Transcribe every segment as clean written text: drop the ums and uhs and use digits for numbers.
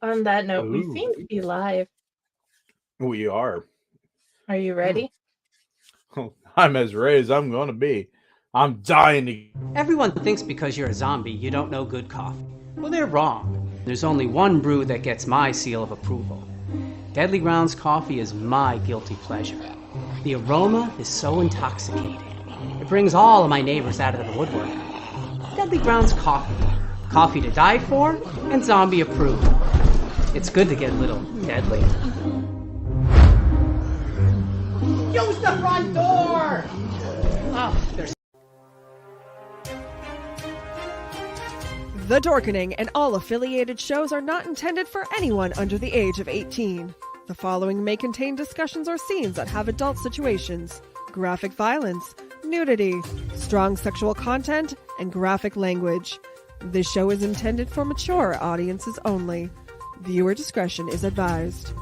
On that note, we Ooh, seem to be live. we are. Are you Hmm. ready? I'm as ready as I'm going to be. I'm dying to. Everyone thinks because you're a zombie, you don't know good coffee. Well, they're wrong. There's only one brew that gets my seal of approval. Deadly Grounds coffee is my guilty pleasure. The aroma is so intoxicating. It brings all of my neighbors out of the woodwork. Deadly Grounds coffee. Coffee to die for and zombie approved. It's good to get a little deadly. Use the front door! Oh, there's The Dorkening and all affiliated shows are not intended for anyone under the age of 18. The following may contain discussions or scenes that have adult situations, graphic violence, nudity, strong sexual content, and graphic language. This show is intended for mature audiences only. Viewer discretion is advised.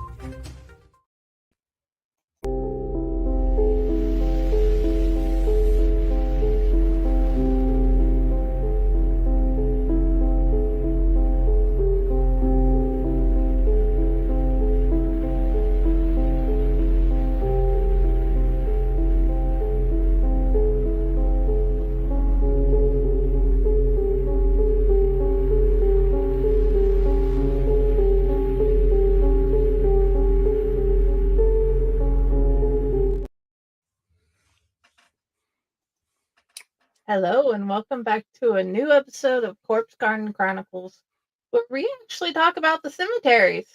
Hello, and welcome back to a new episode of Corpse Garden Chronicles, where we actually talk about the cemeteries.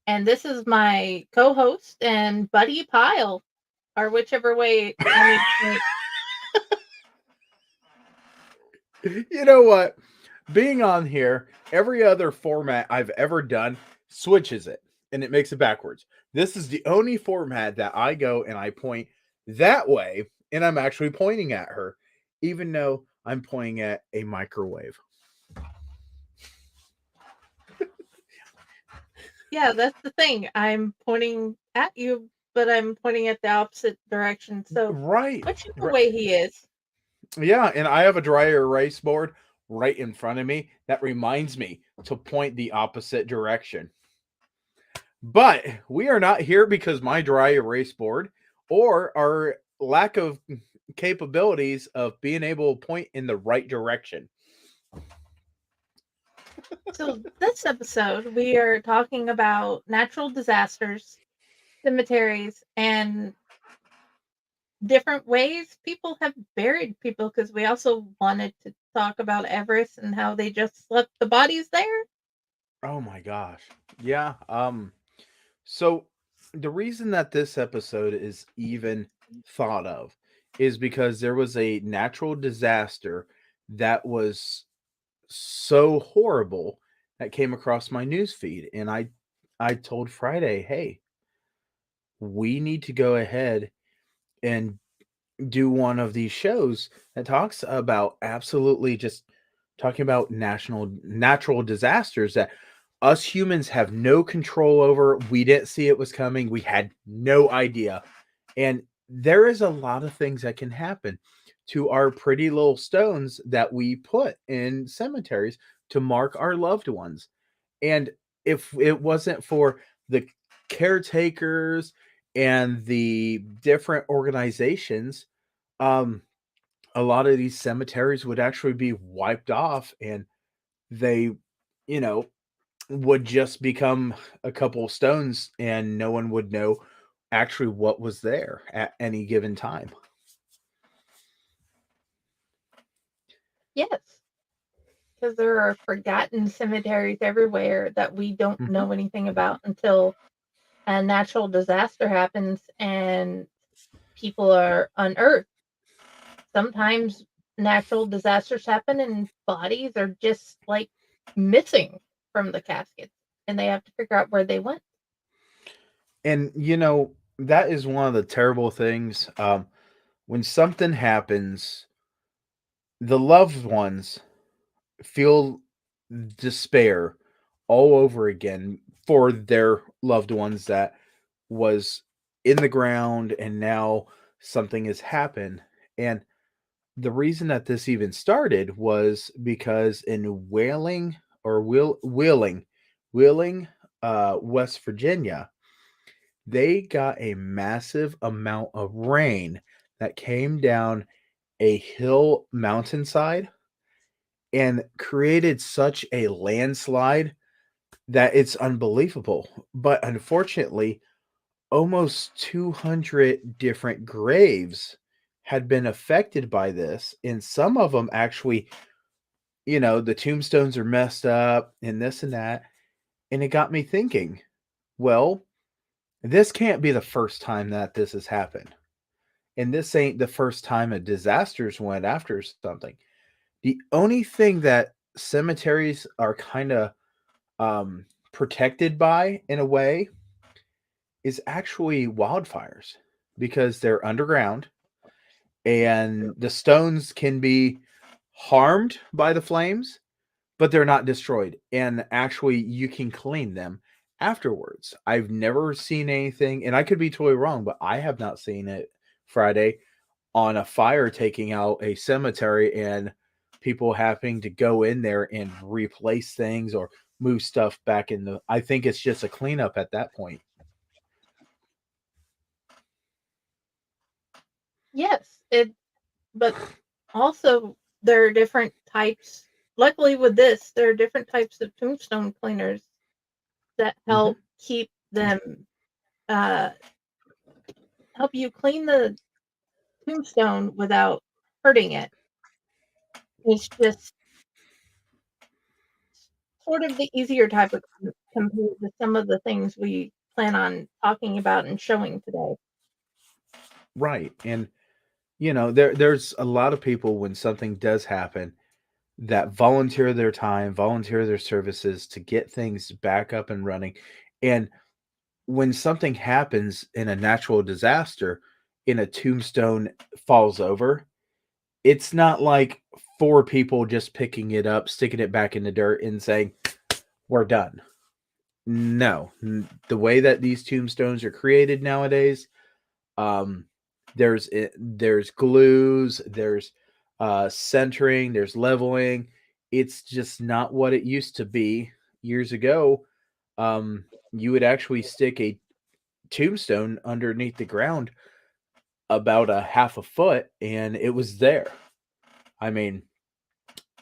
And this is my co host and buddy Pyle, or whichever way I need to say it. You know what? Being on here, every other format I've ever done switches it and it makes it backwards. This is the only format that I go and I point that way and I'm actually pointing at her, even though I'm pointing at a microwave. Yeah, that's the thing. I'm pointing at you, but I'm pointing at the opposite direction. So, Right. whichever way he is. Yeah, and I have a dry erase board right in front of me that reminds me to point the opposite direction. But we are not here because my dry erase board or our lack of capabilities of being able to point in the right direction. So, this episode, we are talking about natural disasters, cemeteries, and different ways people have buried people because we also wanted to talk about Everest and how they just left the bodies there. Oh my gosh. Yeah, so the reason that this episode is even thought of is because there was a natural disaster that was so horrible that came across my news feed and I told Friday, "Hey, we need to go ahead and do one of these shows that talks about absolutely just talking about national natural disasters that us humans have no control over. We didn't see it was coming. We had no idea. And there is a lot of things that can happen to our pretty little stones that we put in cemeteries to mark our loved ones. And if it wasn't for the caretakers and the different organizations, um, a lot of these cemeteries would actually be wiped off and they, you know, would just become a couple of stones and no one would know actually what was there at any given time. Yes, because there are forgotten cemeteries everywhere that we don't Mhm. know anything about until a natural disaster happens and people are unearthed. Sometimes natural disasters happen and bodies are just like missing from the caskets and they have to figure out where they went. And that is one of the terrible things. When something happens, the loved ones feel despair all over again for their loved ones that was in the ground and now something has happened. And the reason that this even started was because in Whaling or Wheeling, Wheeling, West Virginia, they got a massive amount of rain that came down a hill mountainside and created such a landslide that it's unbelievable. But unfortunately, almost 200 different graves had been affected by this, and some of them actually, the tombstones are messed up and this and that. And it got me thinking, well, this can't be the first time that this has happened. And this ain't the first time a disaster's went after something. The only thing that cemeteries are kind of protected by, in a way, is actually wildfires, because they're underground and the stones can be harmed by the flames, but they're not destroyed. And actually, you can clean them afterwards. I've never seen anything, and I could be totally wrong, but I have not seen it, Friday, on a fire taking out a cemetery and people having to go in there and replace things or move stuff back in the. I think it's just a cleanup at that point. Yes, but also there are different types. Luckily with this, there are different types of tombstone cleaners that help keep them help you clean the tombstone without hurting it. It's just sort of the easier type of compared to some of the things we plan on talking about and showing today. Right. And there's a lot of people, when something does happen, that volunteer their time, volunteer their services to get things back up and running. And when something happens in a natural disaster, in a tombstone falls over, it's not like four people just picking it up, sticking it back in the dirt and saying, we're done. No. The way that these tombstones are created nowadays, um, there's glues, there's centering, there's leveling. It's just not what it used to be years ago. You would actually stick a tombstone underneath the ground about a half a foot and it was there. I mean,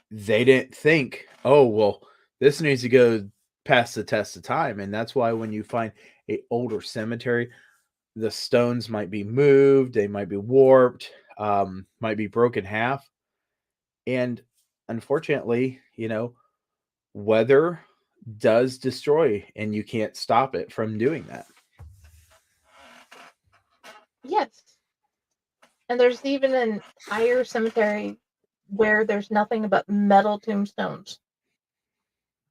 they didn't think, oh, well, this needs to go past the test of time. And that's why when you find a older cemetery, the stones might be moved, they might be warped, might be broken half. And unfortunately, weather does destroy, and you can't stop it from doing that. Yes. And there's even an entire cemetery where there's nothing but metal tombstones.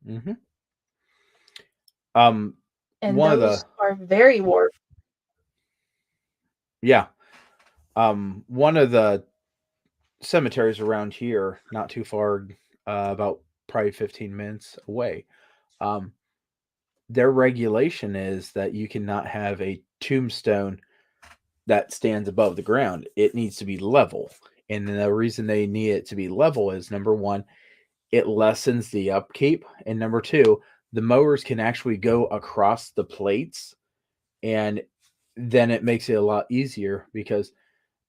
Mm-hmm. And One of those the are very warped. yeah, one of the cemeteries around here, not too far, about probably 15 minutes away. Their regulation is that you cannot have a tombstone that stands above the ground. It needs to be level. And the reason they need it to be level is, number one, it lessens the upkeep. And number two, the mowers can actually go across the plates, and then it makes it a lot easier, because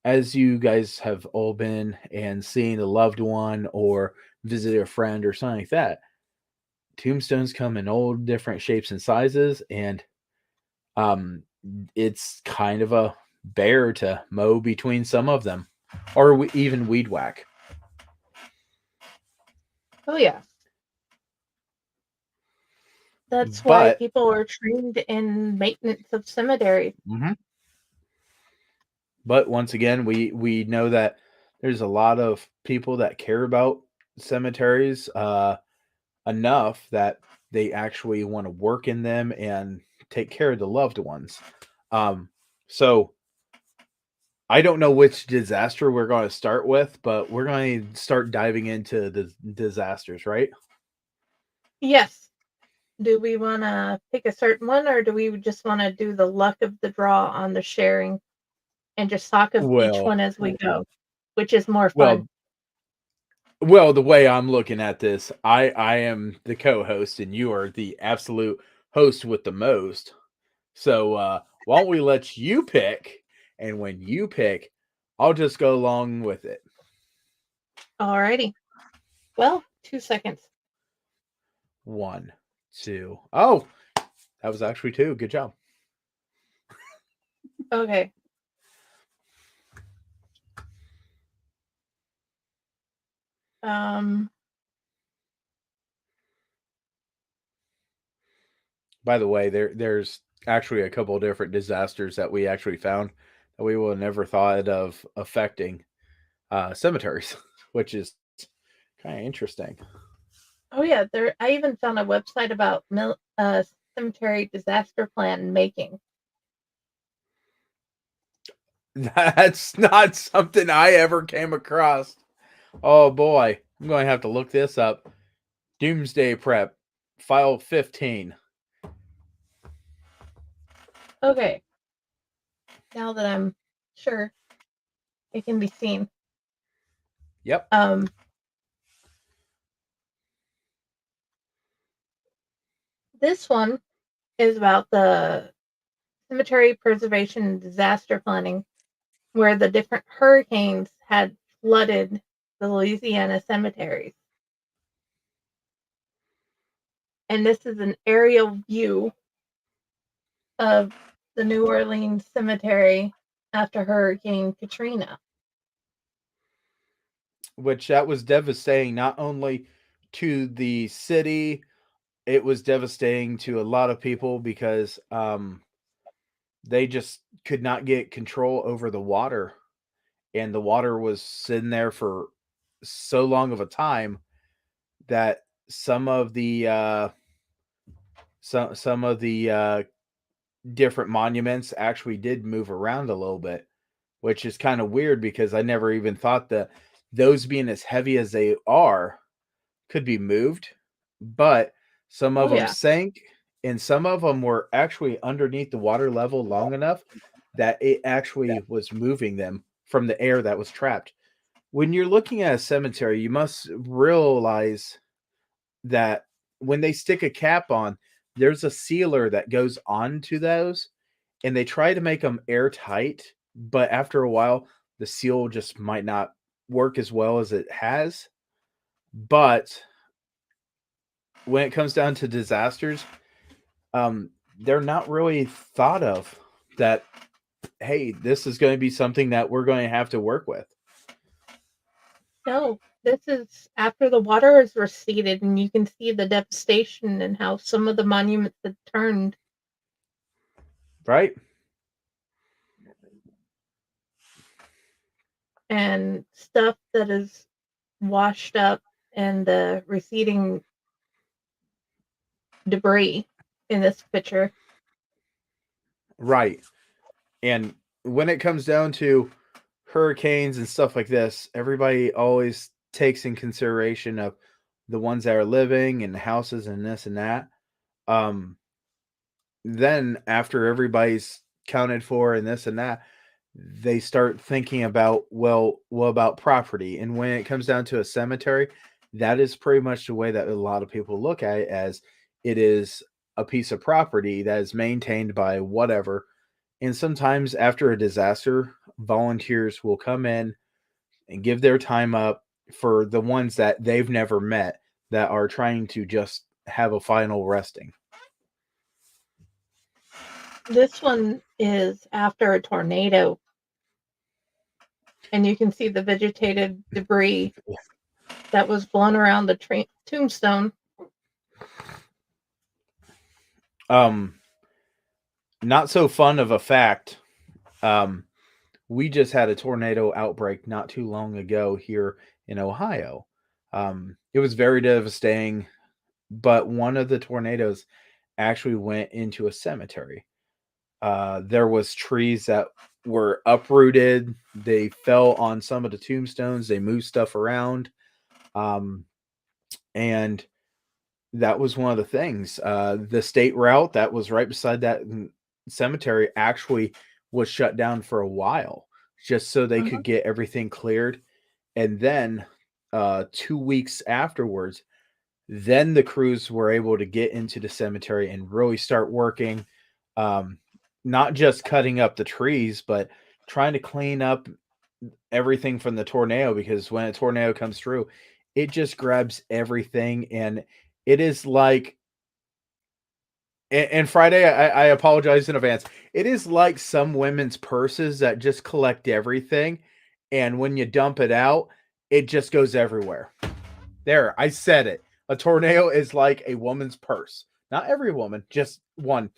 as you guys have all been and seen a loved one or visited a friend or something like that, tombstones come in all different shapes and sizes, and it's kind of a bear to mow between some of them, or even weed whack. Oh yeah. That's why But people are trained in maintenance of cemeteries. but once again, we know that there's a lot of people that care about cemeteries enough that they actually want to work in them and take care of the loved ones. So I don't know which disaster we're going to start with, but we're going to start diving into the disasters, right? Yes. Do we want to pick a certain one, or do we just want to do the luck of the draw on the sharing and just talk of each Well, one as we go, which is more fun? well, Well, the way I'm looking at this, I am the co-host and you are the absolute host with the most. So why don't we let you pick, and when you pick, I'll just go along with it. Alrighty. Well, 2 seconds. 1, 2. Oh, that was actually 2. Good job. Okay. By the way, there's actually a couple of different disasters that we actually found that we would have never thought of affecting cemeteries, which is kind of interesting. Oh yeah, I even found a website about cemetery disaster plan making. That's not something I ever came across. Oh boy, I'm going to have to look this up. Doomsday Prep, file 15. Okay. Now that I'm sure it can be seen. Yep. This one is about the cemetery preservation and disaster planning, where the different hurricanes had flooded the Louisiana cemeteries. And this is an aerial view of the New Orleans cemetery after Hurricane Katrina. Which that was devastating not only to the city, it was devastating to a lot of people because they just could not get control over the water, and the water was sitting there for so long of a time that some of the different monuments actually did move around a little bit, which is kind of weird because I never even thought that those being as heavy as they are could be moved, but some of them sank and some of them were actually underneath the water level long enough that it actually was moving them from the air that was trapped. When you're looking at a cemetery, you must realize that when they stick a cap on, there's a sealer that goes onto those, and they try to make them airtight, but after a while, the seal just might not work as well as it has. But when it comes down to disasters, they're not really thought of that, hey, this is going to be something that we're going to have to work with. No, this is after the water is receded, and you can see the devastation and how some of the monuments had turned. Right? And stuff that is washed up and the receding debris in this picture. Right. And when it comes down to hurricanes and stuff like this, everybody always takes in consideration of the ones that are living and houses and this and that. Then after everybody's counted for and this and that, they start thinking about, well, what about property? And when it comes down to a cemetery, that is pretty much the way that a lot of people look at it, as it is a piece of property that is maintained by whatever. And sometimes after a disaster, volunteers will come in and give their time up for the ones that they've never met that are trying to just have a final resting. This one is after a tornado, and you can see the vegetative debris that was blown around the tombstone. Not so fun of a fact. We just had a tornado outbreak not too long ago here in Ohio. It was very devastating, but one of the tornadoes actually went into a cemetery. There was trees that were uprooted. They fell on some of the tombstones. They moved stuff around. And that was one of the things. The state route that was right beside that cemetery actually was shut down for a while just so they could get everything cleared. And then 2 weeks afterwards, then the crews were able to get into the cemetery and really start working, um, not just cutting up the trees, but trying to clean up everything from the tornado, because when a tornado comes through, it just grabs everything. And it is like, and Friday, I apologize in advance. It is like some women's purses that just collect everything. And when you dump it out, it just goes everywhere. There, I said it. A tornado is like a woman's purse. Not every woman, just one.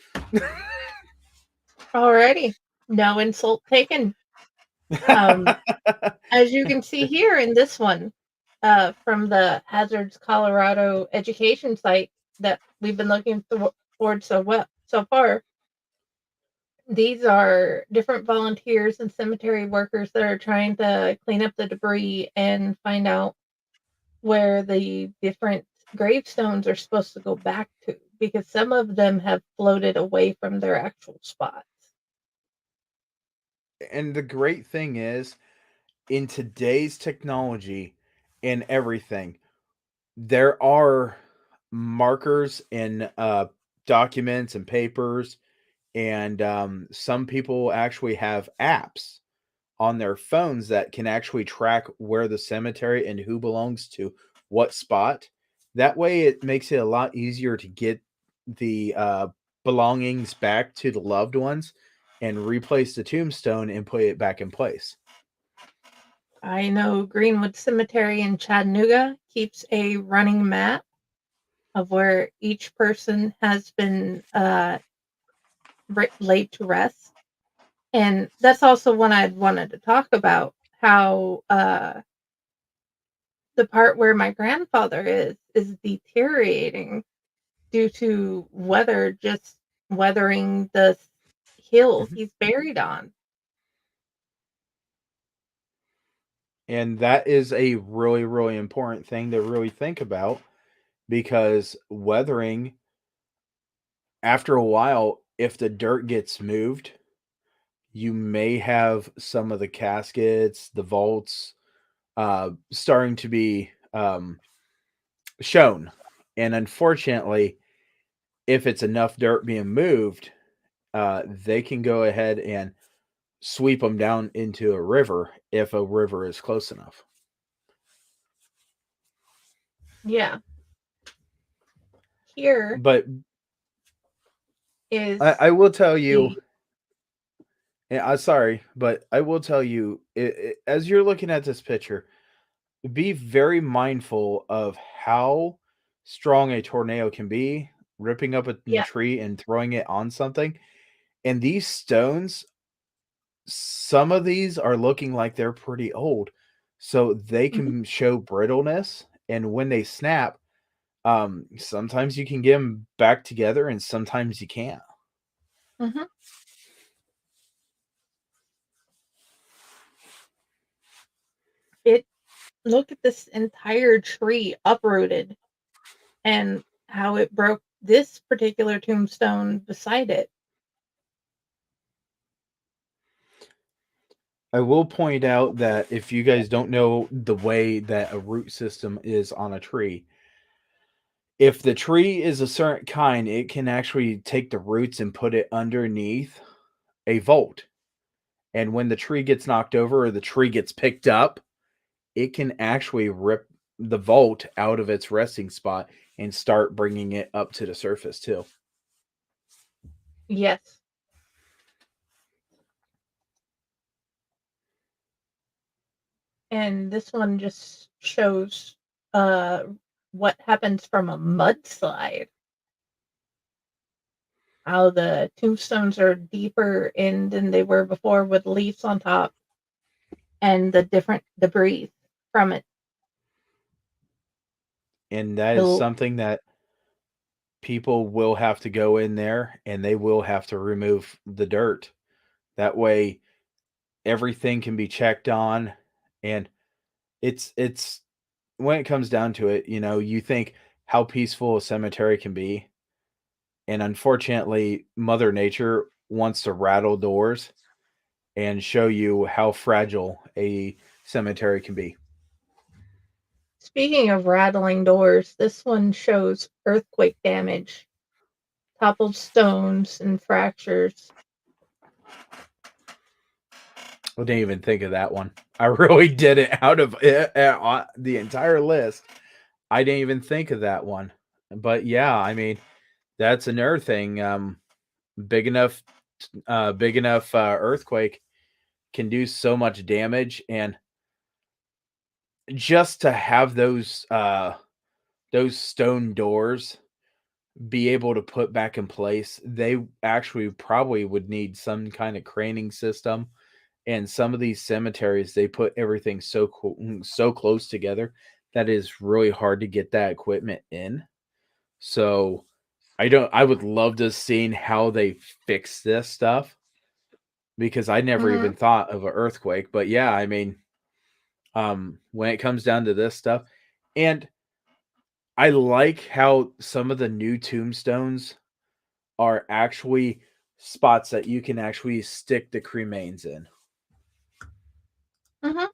Alrighty. No insult taken. As you can see here in this one, from the Hazards, Colorado education site that we've been looking toward so far, these are different volunteers and cemetery workers that are trying to clean up the debris and find out where the different gravestones are supposed to go back to, because some of them have floated away from their actual spots. And the great thing is, in today's technology and everything, there are markers in documents and papers, and some people actually have apps on their phones that can actually track where the cemetery and who belongs to what spot. That way, it makes it a lot easier to get the belongings back to the loved ones and replace the tombstone and put it back in place. I know Greenwood Cemetery in Chattanooga keeps a running map of where each person has been laid to rest. And that's also one I'd wanted to talk about, how the part where my grandfather is deteriorating due to weather just weathering the hill he's buried on. And that is a really, really important thing to really think about, because weathering, after a while, if the dirt gets moved, you may have some of the caskets, the vaults, starting to be shown. And unfortunately, if it's enough dirt being moved, they can go ahead and sweep them down into a river if a river is close enough. Yeah. Here But is I will tell you, the and I'm sorry, but I will tell you, as you're looking at this picture, be very mindful of how strong a tornado can be, ripping up a yeah. tree and throwing it on something. And these stones, some of these are looking like they're pretty old, so they Mhm, can show brittleness. And when they snap, sometimes you can get them back together, and sometimes you can't. mhm. It Look at this entire tree uprooted and how it broke this particular tombstone beside it. I will point out that if you guys don't know the way that a root system is on a tree, if the tree is a certain kind, it can actually take the roots and put it underneath a vault. And when the tree gets knocked over or the tree gets picked up, it can actually rip the vault out of its resting spot and start bringing it up to the surface too. Yes. And this one just shows uh what happens from a mudslide. How the tombstones are deeper in than they were before, with leaves on top and the different debris from it. And that is The something that people will have to go in there and they will have to remove the dirt. That way everything can be checked on. And it's when it comes down to it, you think how peaceful a cemetery can be. And unfortunately, Mother Nature wants to rattle doors and show you how fragile a cemetery can be. Speaking of rattling doors, this one shows earthquake damage, toppled stones, and fractures. I didn't even think of that one. I really didn't. Out of the entire list, I didn't even think of that one. But yeah, I mean, that's another thing. Big enough, earthquake can do so much damage, and just to have those stone doors be able to put back in place, they actually probably would need some kind of craning system. And some of these cemeteries, they put everything so close together that is really hard to get that equipment in. So I would love to see how they fix this stuff, because I never Mm-hmm. even thought of an earthquake. But yeah, I mean, when it comes down to this stuff, and I like how some of the new tombstones are actually spots that you can actually stick the cremains in. Mm-hmm.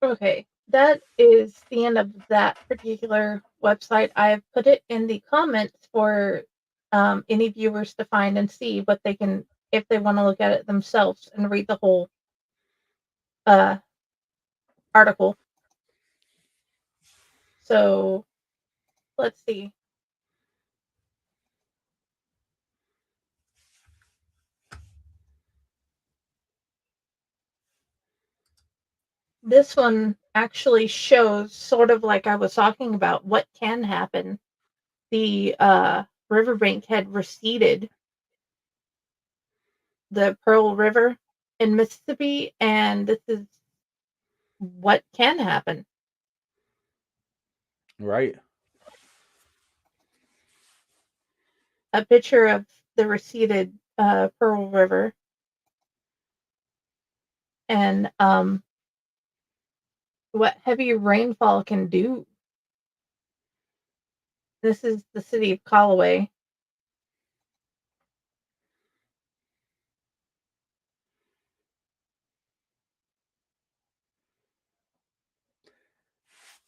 Okay, that is the end of that particular website. I've put it in the comments for any viewers to find and see what they can, if they want to look at it themselves and read the whole uh, article. So let's see. This one actually shows, sort of like I was talking about, what can happen. The riverbank had receded, the Pearl River in Mississippi, and this is what can happen. Right. A picture of the receded Pearl River, and what heavy rainfall can do. This is the city of Callaway.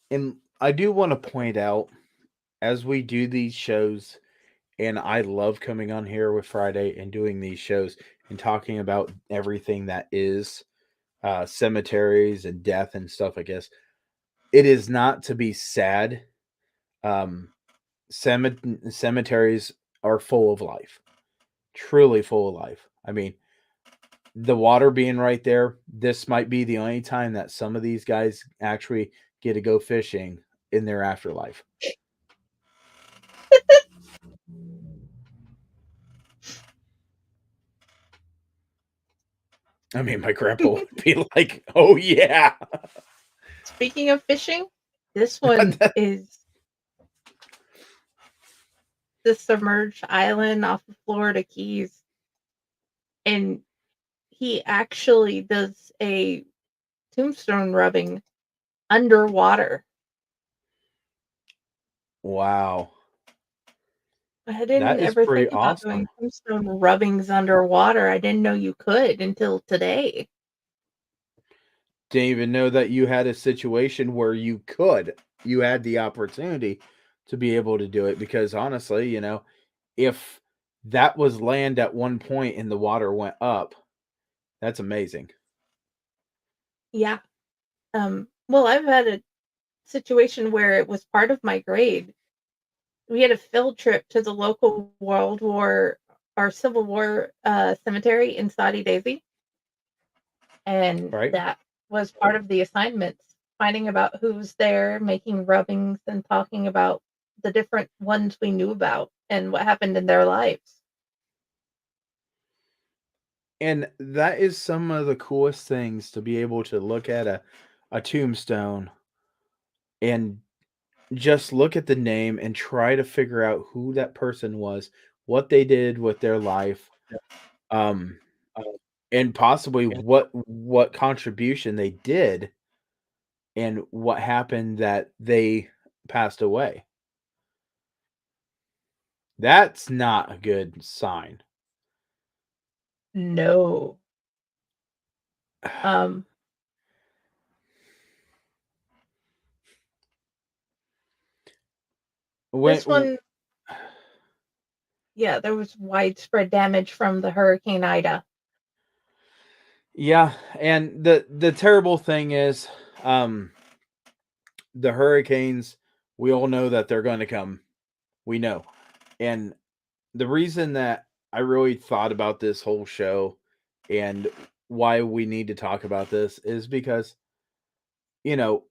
And I do want to point out, as we do these shows, and I love coming on here with Friday and doing these shows and talking about everything that is cemeteries and death and stuff, I guess. It is not to be sad. Um, cemeteries are full of life, truly full of life. I mean, the water being right there, this might be the only time that some of these guys actually get to go fishing in their afterlife. I mean, my grandpa would be like, "Oh yeah." Speaking of fishing, this one is the submerged island off of Florida Keys, and he actually does a tombstone rubbing underwater. Wow, I that didn't is ever pretty think about awesome. doing tombstone rubbings underwater. I didn't know you could until today. Didn't even know that you had a situation where you had the opportunity to be able to do it, because honestly, if that was land at one point and the water went up, that's amazing. Yeah. Well, I've had a situation where it was part of my grade. We had a field trip to the local World War or Civil War cemetery in Saudi Daisy, and Right? that was part of the assignments, finding about who's there, making rubbings, and talking about the different ones we knew about and what happened in their lives. And that is some of the coolest things, to be able to look at a tombstone and just look at the name and try to figure out who that person was, what they did with their life, um, and possibly what contribution they did, and what happened that they passed away. That's not a good sign. No. when This one, yeah, there was widespread damage from the Hurricane Ida. yeah, and the terrible thing is, the hurricanes. We all know that they're going to come. We know, and the reason that I really thought about this whole show and why we need to talk about this is because, you know,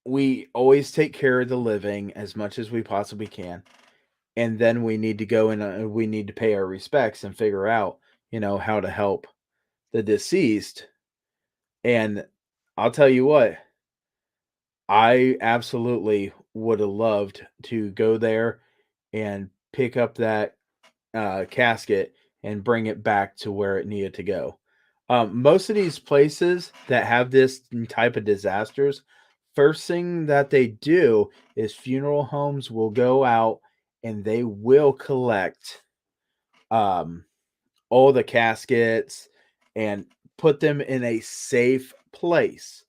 we always take care of the living as much as we possibly can. And then we need to go and we need to pay our respects and figure out, how to help the deceased. And I'll tell you what, I absolutely would have loved to go there and pick up that casket and bring it back to where it needed to go. Most of these places that have this type of disasters, first thing that they do is funeral homes will go out and they will collect um, all the caskets and put them in a safe place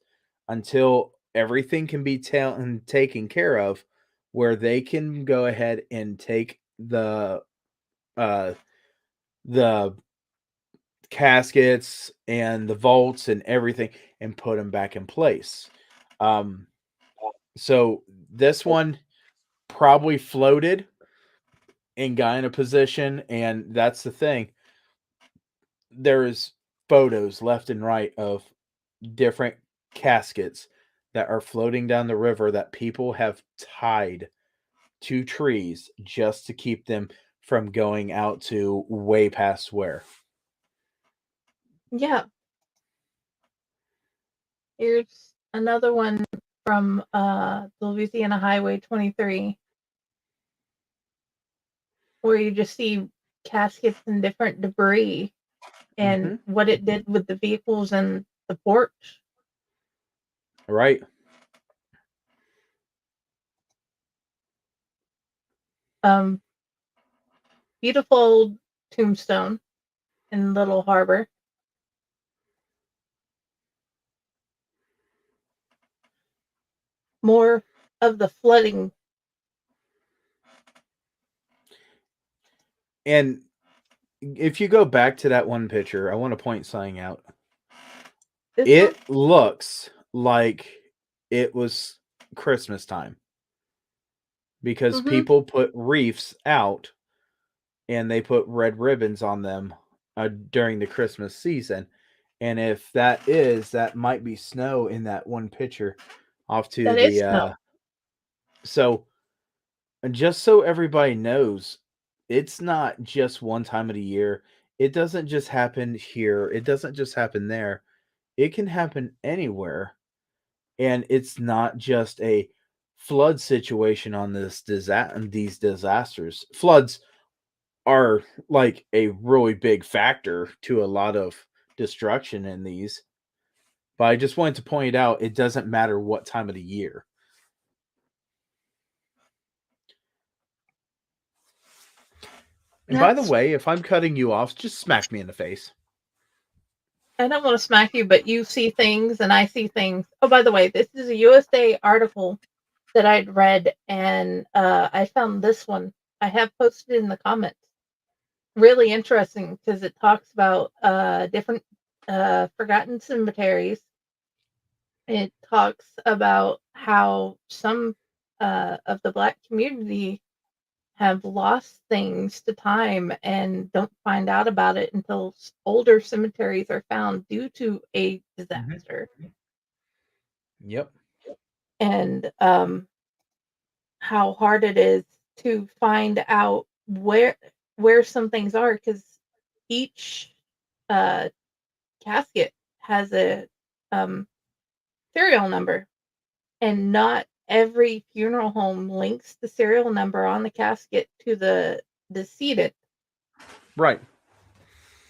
until everything can be taken care of, where they can go ahead and take uh, the caskets and the vaults and everything and put them back in place. Um, so this one probably floated and got in a position, and that's the thing. There's photos left and right of different caskets that are floating down the river that people have tied to trees just to keep them from going out to way past where. Yeah. Here's another one from the Louisiana Highway 23, where you just see caskets and different debris and what it did with the vehicles and the porch. Right. Beautiful old tombstone in Little Harbor. More of the flooding. And if you go back to that one picture, I want to point something out. It looks like it was Christmas time because people put wreaths out and they put red ribbons on them during the Christmas season. And if that might be snow in that one picture off to That is snow. So just so everybody knows, it's not just one time of the year. It doesn't just happen here. It doesn't just happen there. It can happen anywhere. And it's not just a flood situation on these disasters. Floods are like a really big factor to a lot of destruction in these. But I just wanted to point out it doesn't matter what time of the year. And by the way, if I'm cutting you off, just smack me in the face. I don't want to smack you, but you see things and I see things. Oh, by the way, this is a USA article that I'd read, and I found this one. I have posted in the comments. Really interesting because it talks about different forgotten cemeteries. It talks about how some of the Black community have lost things to time and don't find out about it until older cemeteries are found due to a disaster. Yep. And how hard it is to find out where some things are, because each casket has a serial number, and not every funeral home links the serial number on the casket to the decedent. Right.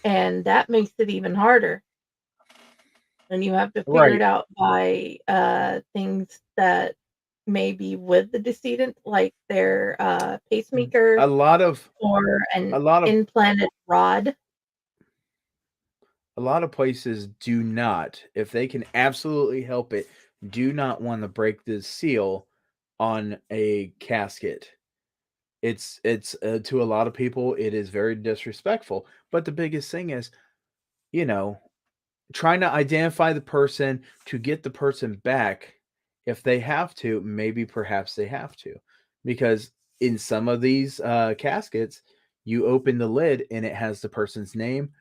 And that makes it even harder. And you have to figure it out by things that may be with the decedent, like their pacemaker or an implanted rod. A lot of places do not, if they can absolutely help it, do not want to break the seal on a casket. It's to a lot of people, it is very disrespectful. But the biggest thing is, you know, trying to identify the person to get the person back. If they have to, maybe perhaps they have to, because in some of these caskets, you open the lid and it has the person's name,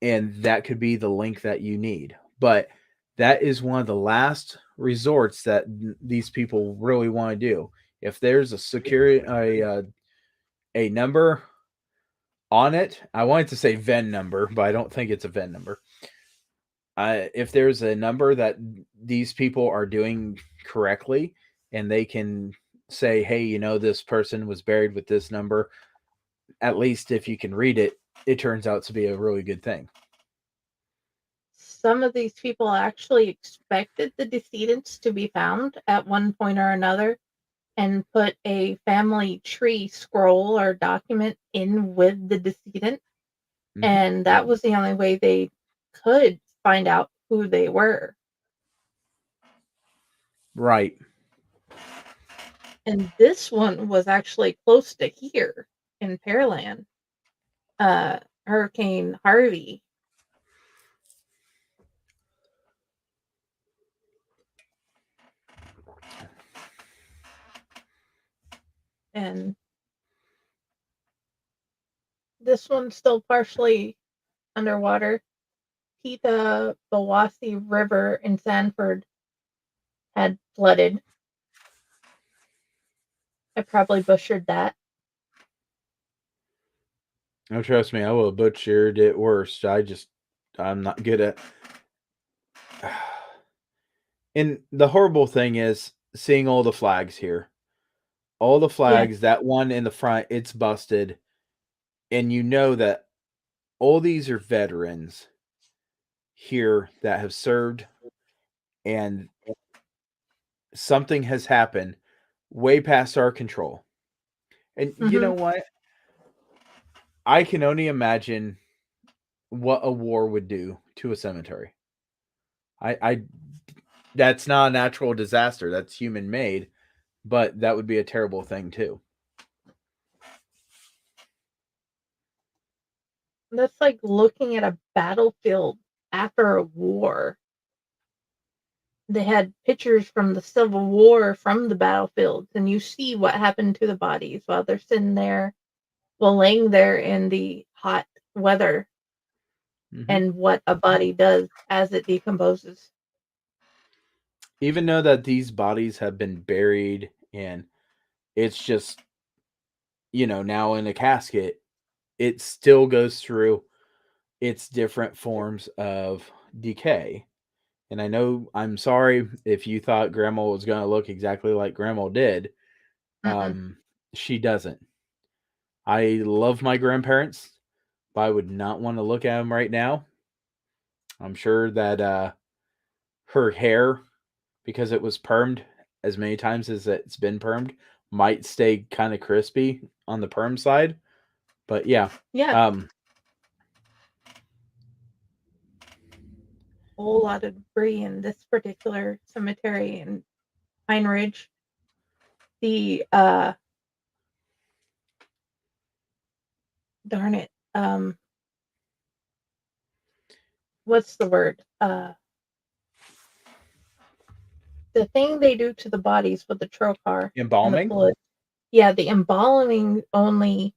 and that could be the link that you need. But that is one of the last resorts that these people really want to do. If there's a security a number on it, I wanted to say VIN number, but I don't think it's a VIN number. If there's a number that these people are doing correctly, and they can say, hey, this person was buried with this number, at least if you can read it, it turns out to be a really good thing. Some of these people actually expected the decedents to be found at one point or another and put a family tree scroll or document in with the decedent. Mhm. And that was the only way they could find out who they were. Right. And this one was actually close to here in Pearland. Hurricane Harvey. And this one's still partially underwater. Bawasi River in Sanford had flooded. I probably butchered that. No, trust me, I will have butchered it worse. I'm not good at. And the horrible thing is seeing all the flags here. All the flags, that one in the front, it's busted. And you know that all these are veterans here that have served, and something has happened way past our control. And you know what? I can only imagine what a war would do to a cemetery. I that's not a natural disaster, that's human made, but that would be a terrible thing too. That's like looking at a battlefield after a war. They had pictures from the Civil War from the battlefields, and you see what happened to the bodies while they're sitting there, laying there in the hot weather, and what a body does as it decomposes. Even though that these bodies have been buried and it's just, now in a casket, it still goes through its different forms of decay. And I know, I'm sorry if you thought Grandma was going to look exactly like Grandma did. She doesn't. I love my grandparents, but I would not want to look at them right now. I'm sure that her hair, because it was permed as many times as it's been permed, might stay kind of crispy on the perm side. But yeah. Whole lot of debris in this particular cemetery in Pine Ridge. The darn it, what's the word? The thing they do to the bodies with the trocar, Embalming? and the fluid. Yeah, the embalming only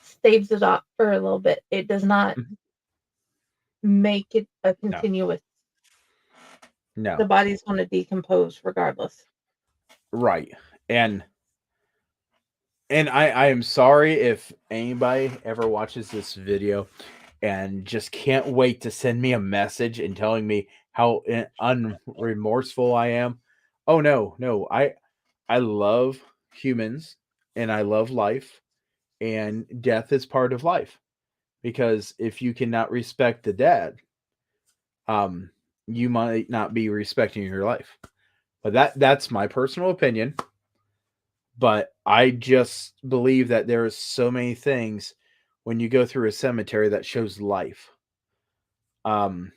staves it off for a little bit. It does not make it a continuous. No. The body's going to decompose regardless. Right. And I am sorry if anybody ever watches this video and just can't wait to send me a message and telling me how unremorseful I am. Oh no. I love humans and I love life, and death is part of life. Because if you cannot respect the dead, you might not be respecting your life. But that's my personal opinion. But I just believe that there are so many things when you go through a cemetery that shows life. And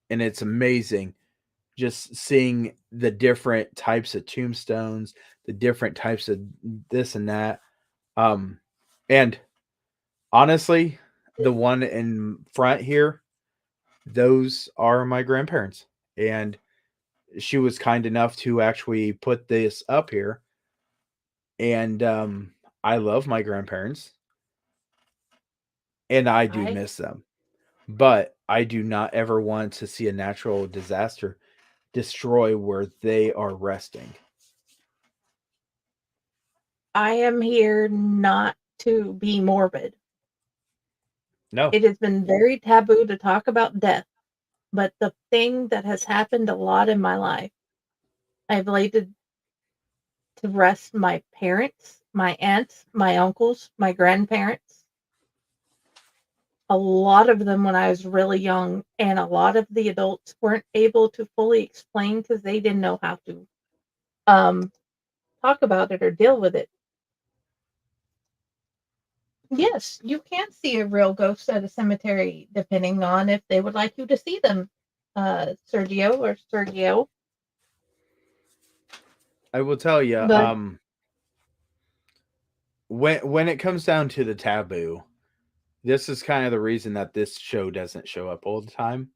it's amazing just seeing the different types of tombstones, the different types of this and that. And honestly, the one in front here, those are my grandparents. And she was kind enough to actually put this up here. And I love my grandparents and I do I miss them. But I do not ever want to see a natural disaster destroy where they are resting. I am here not to be morbid. No. It has been very taboo to talk about death, but the thing that has happened a lot in my life, I've laid to rest my parents, my aunts, my uncles, my grandparents. A lot of them when I was really young, and a lot of the adults weren't able to fully explain because they didn't know how to um, talk about it or deal with it. Yes, you can see a real ghost at a cemetery, depending on if they would like you to see them, Sergio or Sergio. I will tell you, But when it comes down to the taboo, this is kind of the reason that this show doesn't show up all the time.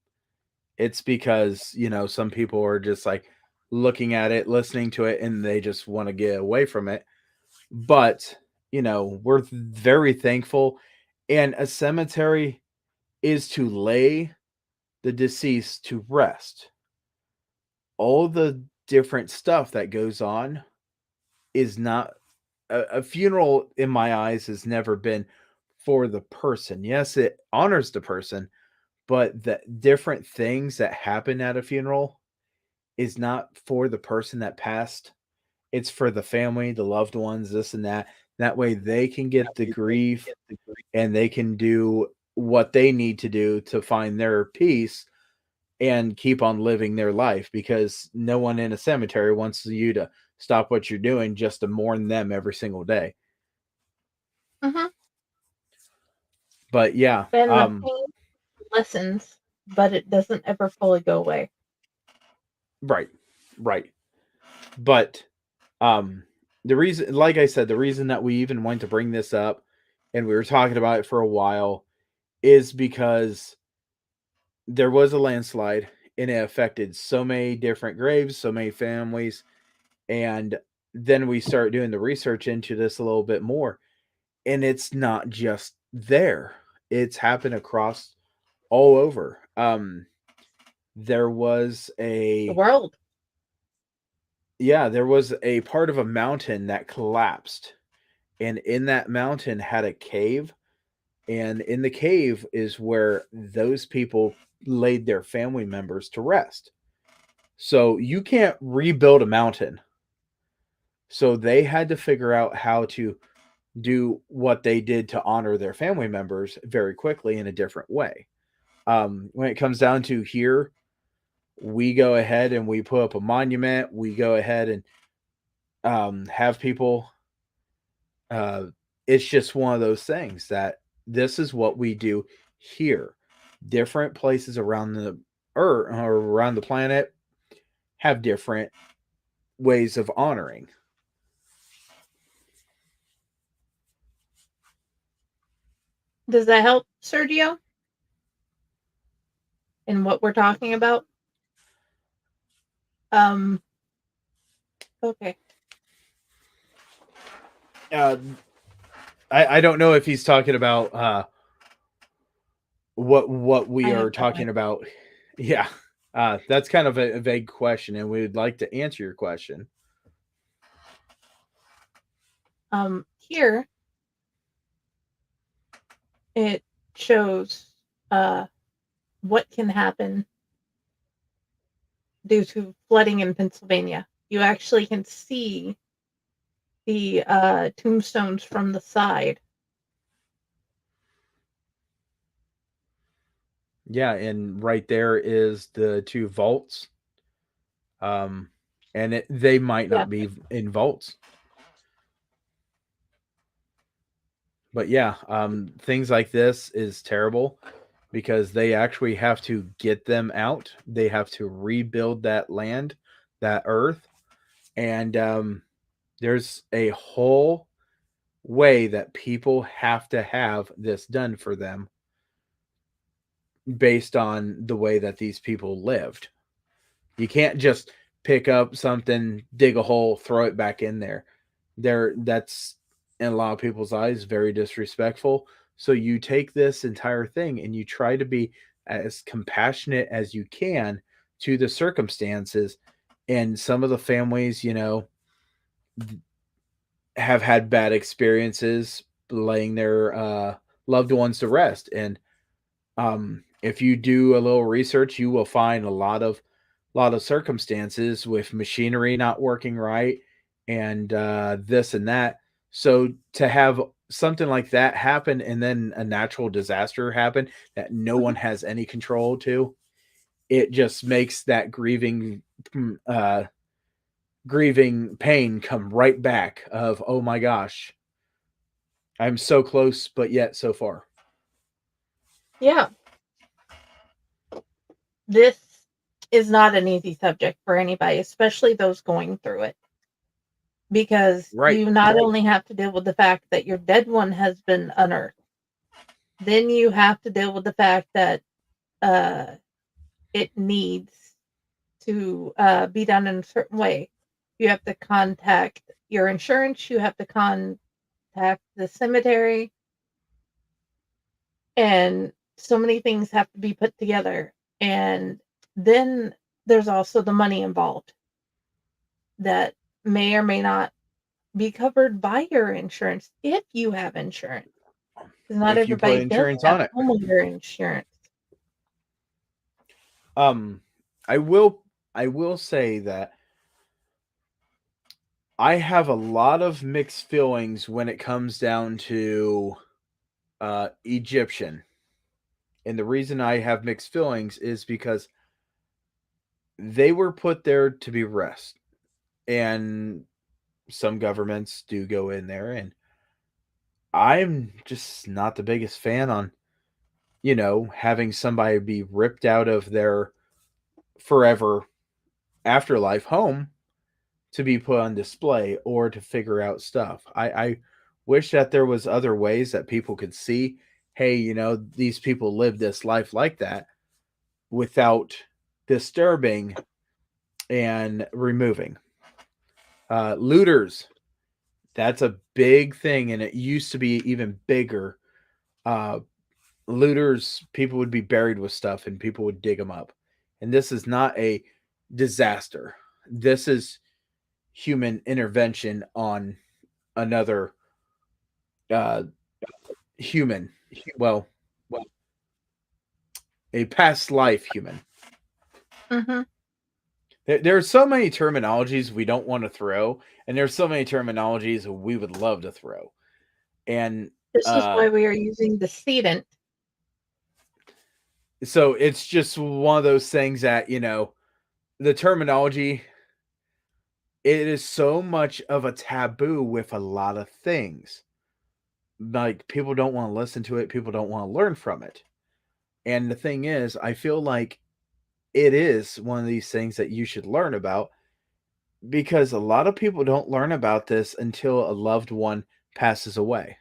It's because, some people are just like looking at it, listening to it, and they just want to get away from it. But, we're very thankful. And a cemetery is to lay the deceased to rest. All the different stuff that goes on is not a funeral in my eyes has never been for the person. Yes, it honors the person, but the different things that happen at a funeral is not for the person that passed. It's for the family, the loved ones, this and that. That way they can get the grief and they can do what they need to do to find their peace and keep on living their life, because no one in a cemetery wants you to stop what you're doing just to mourn them every single day. mm-hmm. But yeah, And the pain lessens, but it doesn't ever fully go away. right. But the reason, like I said, the reason that we even went to bring this up and we were talking about it for a while is because there was a landslide and it affected so many different graves, so many families. And then we start doing the research into this a little bit more. And it's not just there, it's happened across all over. There was The world. there was a part of a mountain that collapsed. And in that mountain had a cave. And in the cave is where those people laid their family members to rest. So you can't rebuild a mountain. So they had to figure out how to do what they did to honor their family members very quickly in a different way. When it comes down to here, we go ahead and we put up a monument. We go ahead and have people. It's just one of those things that this is what we do here. Different places around the earth or around the planet have different ways of honoring. Does that help, Sergio? In what we're talking about? Okay. I don't know if he's talking about what we are talking about. Yeah. That's kind of a vague question, and we would like to answer your question. Here it shows what can happen due to flooding in Pennsylvania. You actually can see the tombstones from the side. Yeah, and right there is the two vaults. And they might not be in vaults. But yeah, things like this is terrible. because they actually have to get them out. They have to rebuild that land, that earth, and there's a whole way that people have to have this done for them based on the way that these people lived. You can't just pick up something, dig a hole, throw it back in there. That's in a lot of people's eyes very disrespectful. So you take this entire thing and you try to be as compassionate as you can to the circumstances. And some of the families, have had bad experiences laying their loved ones to rest. And if you do a little research, you will find a lot of circumstances with machinery not working right and this and that. So to have something like that happen and then a natural disaster happen that no one has any control to, it just makes that grieving pain come right back of, oh my gosh, I'm so close but yet so far. Yeah. This is not an easy subject for anybody, especially those going through it. Because you not only have to deal with the fact that your dead one has been unearthed, then you have to deal with the fact that it needs to be done in a certain way. You have to contact your insurance, you have to contact the cemetery, and so many things have to be put together. And then there's also the money involved that may or may not be covered by your insurance if you have insurance. Because not If you put everybody does insurance have on it. homeowner insurance. I will say that I have a lot of mixed feelings when it comes down to Egyptian. And the reason I have mixed feelings is because they were put there to be rest. And some governments do go in there, and I'm just not the biggest fan on, having somebody be ripped out of their forever afterlife home to be put on display or to figure out stuff. I wish that there was other ways that people could see, hey, these people live this life like that without disturbing and removing. Looters, that's a big thing, and it used to be even bigger. Looters, people would be buried with stuff and people would dig them up. And this is not a disaster. This is human intervention on another human. Well, a past life human. Mm-hmm. There are so many terminologies we don't want to throw, and there's so many terminologies we would love to throw. And this is why we are using decedent. So it's just one of those things that, the terminology, it is so much of a taboo with a lot of things. Like, people don't want to listen to it. People don't want to learn from it. And the thing is, I feel like it is one of these things that you should learn about, because a lot of people don't learn about this until a loved one passes away.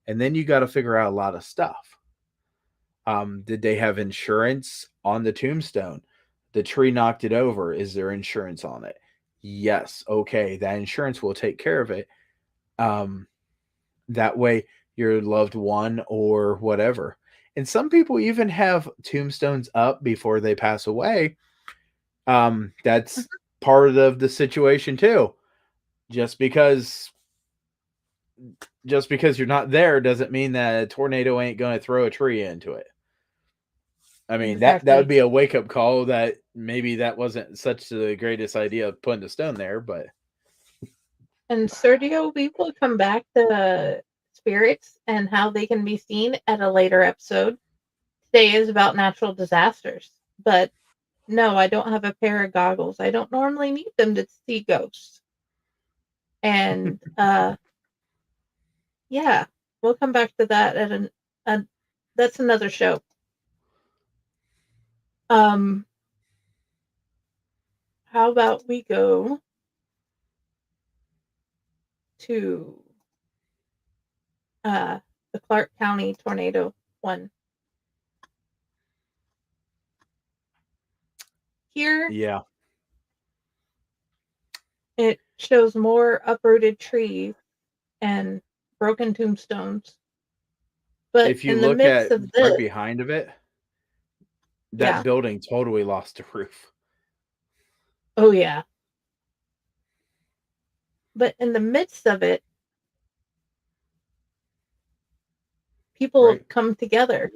And then you got to figure out a lot of stuff. Did they have insurance on the tombstone? The tree knocked it over. Is there insurance on it? Yes. Okay. That insurance will take care of it. That way your loved one or whatever. And some people even have tombstones up before they pass away. That's part of the situation too. Just because you're not there doesn't mean that a tornado ain't going to throw a tree into it. I mean, Exactly. that would be a wake-up call that maybe that wasn't such the greatest idea of putting the stone there, but... And Sergio, we will come back to spirits and how they can be seen at a later episode. Today is about natural disasters, but no, I don't have a pair of goggles. I don't normally need them to see ghosts. And yeah, we'll come back to that at that's another show. How about we go to the Clark County tornado one. Here, Yeah. it shows more uprooted trees and broken tombstones. But If you in the look midst at of right this, behind of it, that yeah, building totally lost a roof. oh yeah. But in the midst of it, people Right. have come together.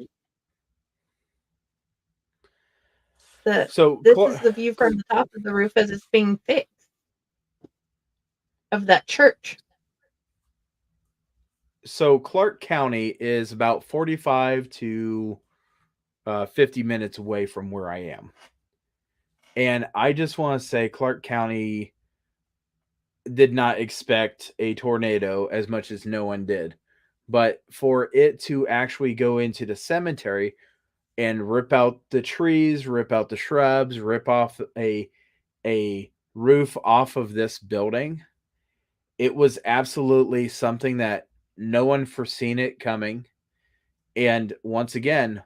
So This is the view from the top of the roof as it's being fixed of that church. Clark County is about 45 to 50 minutes away from where I am. And I just want to say Clark County did not expect a tornado as much as no one did. But for it to actually go into the cemetery and rip out the trees, rip out the shrubs, rip off a roof off of this building, it was absolutely something that no one foreseen it coming. And once again,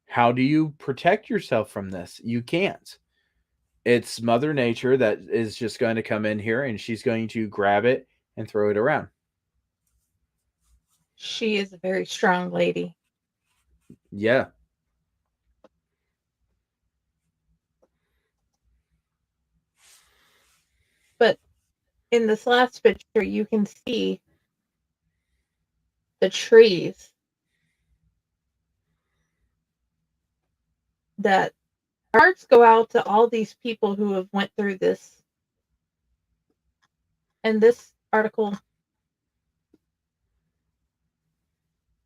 how do you protect yourself from this? You can't. It's Mother Nature that is just going to come in here and she's going to grab it and throw it around. She is a very strong lady. Yeah. But in this last picture, you can see the trees that our hearts go out to all these people who have went through this. And this article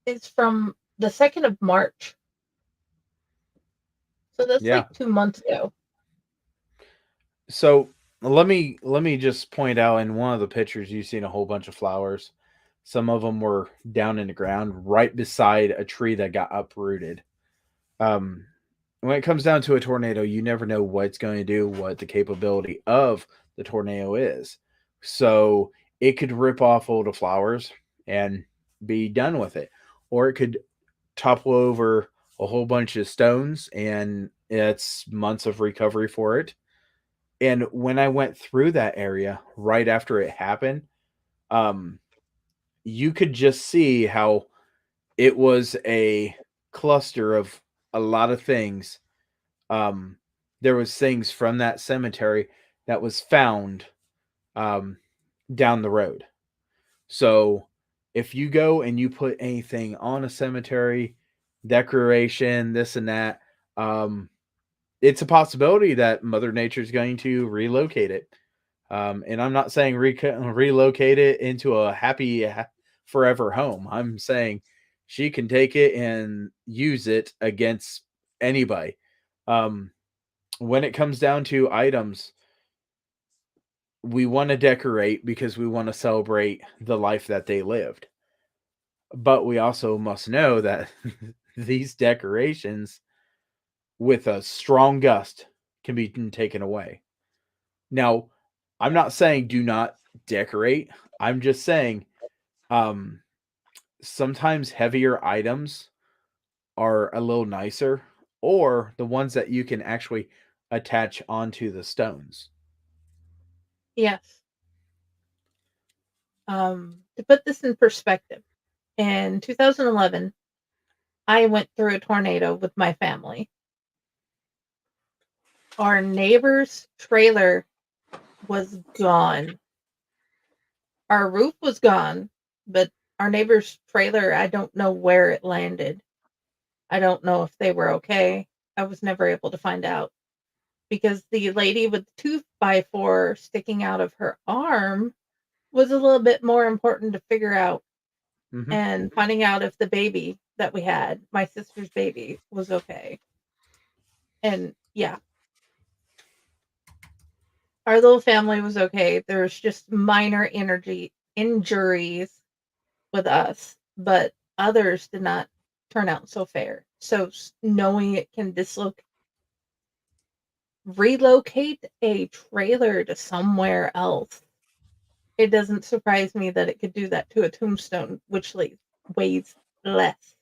is from the 2nd of March. So that's Yeah. like 2 months ago. So let me just point out in one of the pictures you've seen a whole bunch of flowers. Some of them were down in the ground right beside a tree that got uprooted. When it comes down to a tornado, you never know what it's going to do, what the capability of the tornado is. So it could rip off all the flowers and be done with it, or it could topple over a whole bunch of stones, and it's months of recovery for it. And when I went through that area right after it happened, um, you could just see how it was a cluster of a lot of things. There was things from that cemetery that was found um, down the road. So if you go and you put anything on a cemetery, decoration, this and that, it's a possibility that Mother Nature is going to relocate it. And I'm not saying relocate it into a happy forever home. I'm saying she can take it and use it against anybody. Um, when it comes down to items, we want to decorate because we want to celebrate the life that they lived. But we also must know that these decorations, with a strong gust, can be taken away. Now, I'm not saying do not decorate. I'm just saying um, sometimes heavier items are a little nicer, or the ones that you can actually attach onto the stones. Yes. To put this in perspective, in 2011, I went through a tornado with my family. Our neighbor's trailer was gone. Our roof was gone, but our neighbor's trailer, I don't know where it landed. I don't know if they were okay. I was never able to find out because the lady with the 2x4 sticking out of her arm was a little bit more important to figure out, Mm-hmm. and finding out if the baby that we had, my sister's baby, was okay. And yeah, our little family was okay. There was just minor injuries with us, but others did not turn out so fair. So knowing it can dislocate relocate a trailer to somewhere else, it doesn't surprise me that it could do that to a tombstone, which weighs less.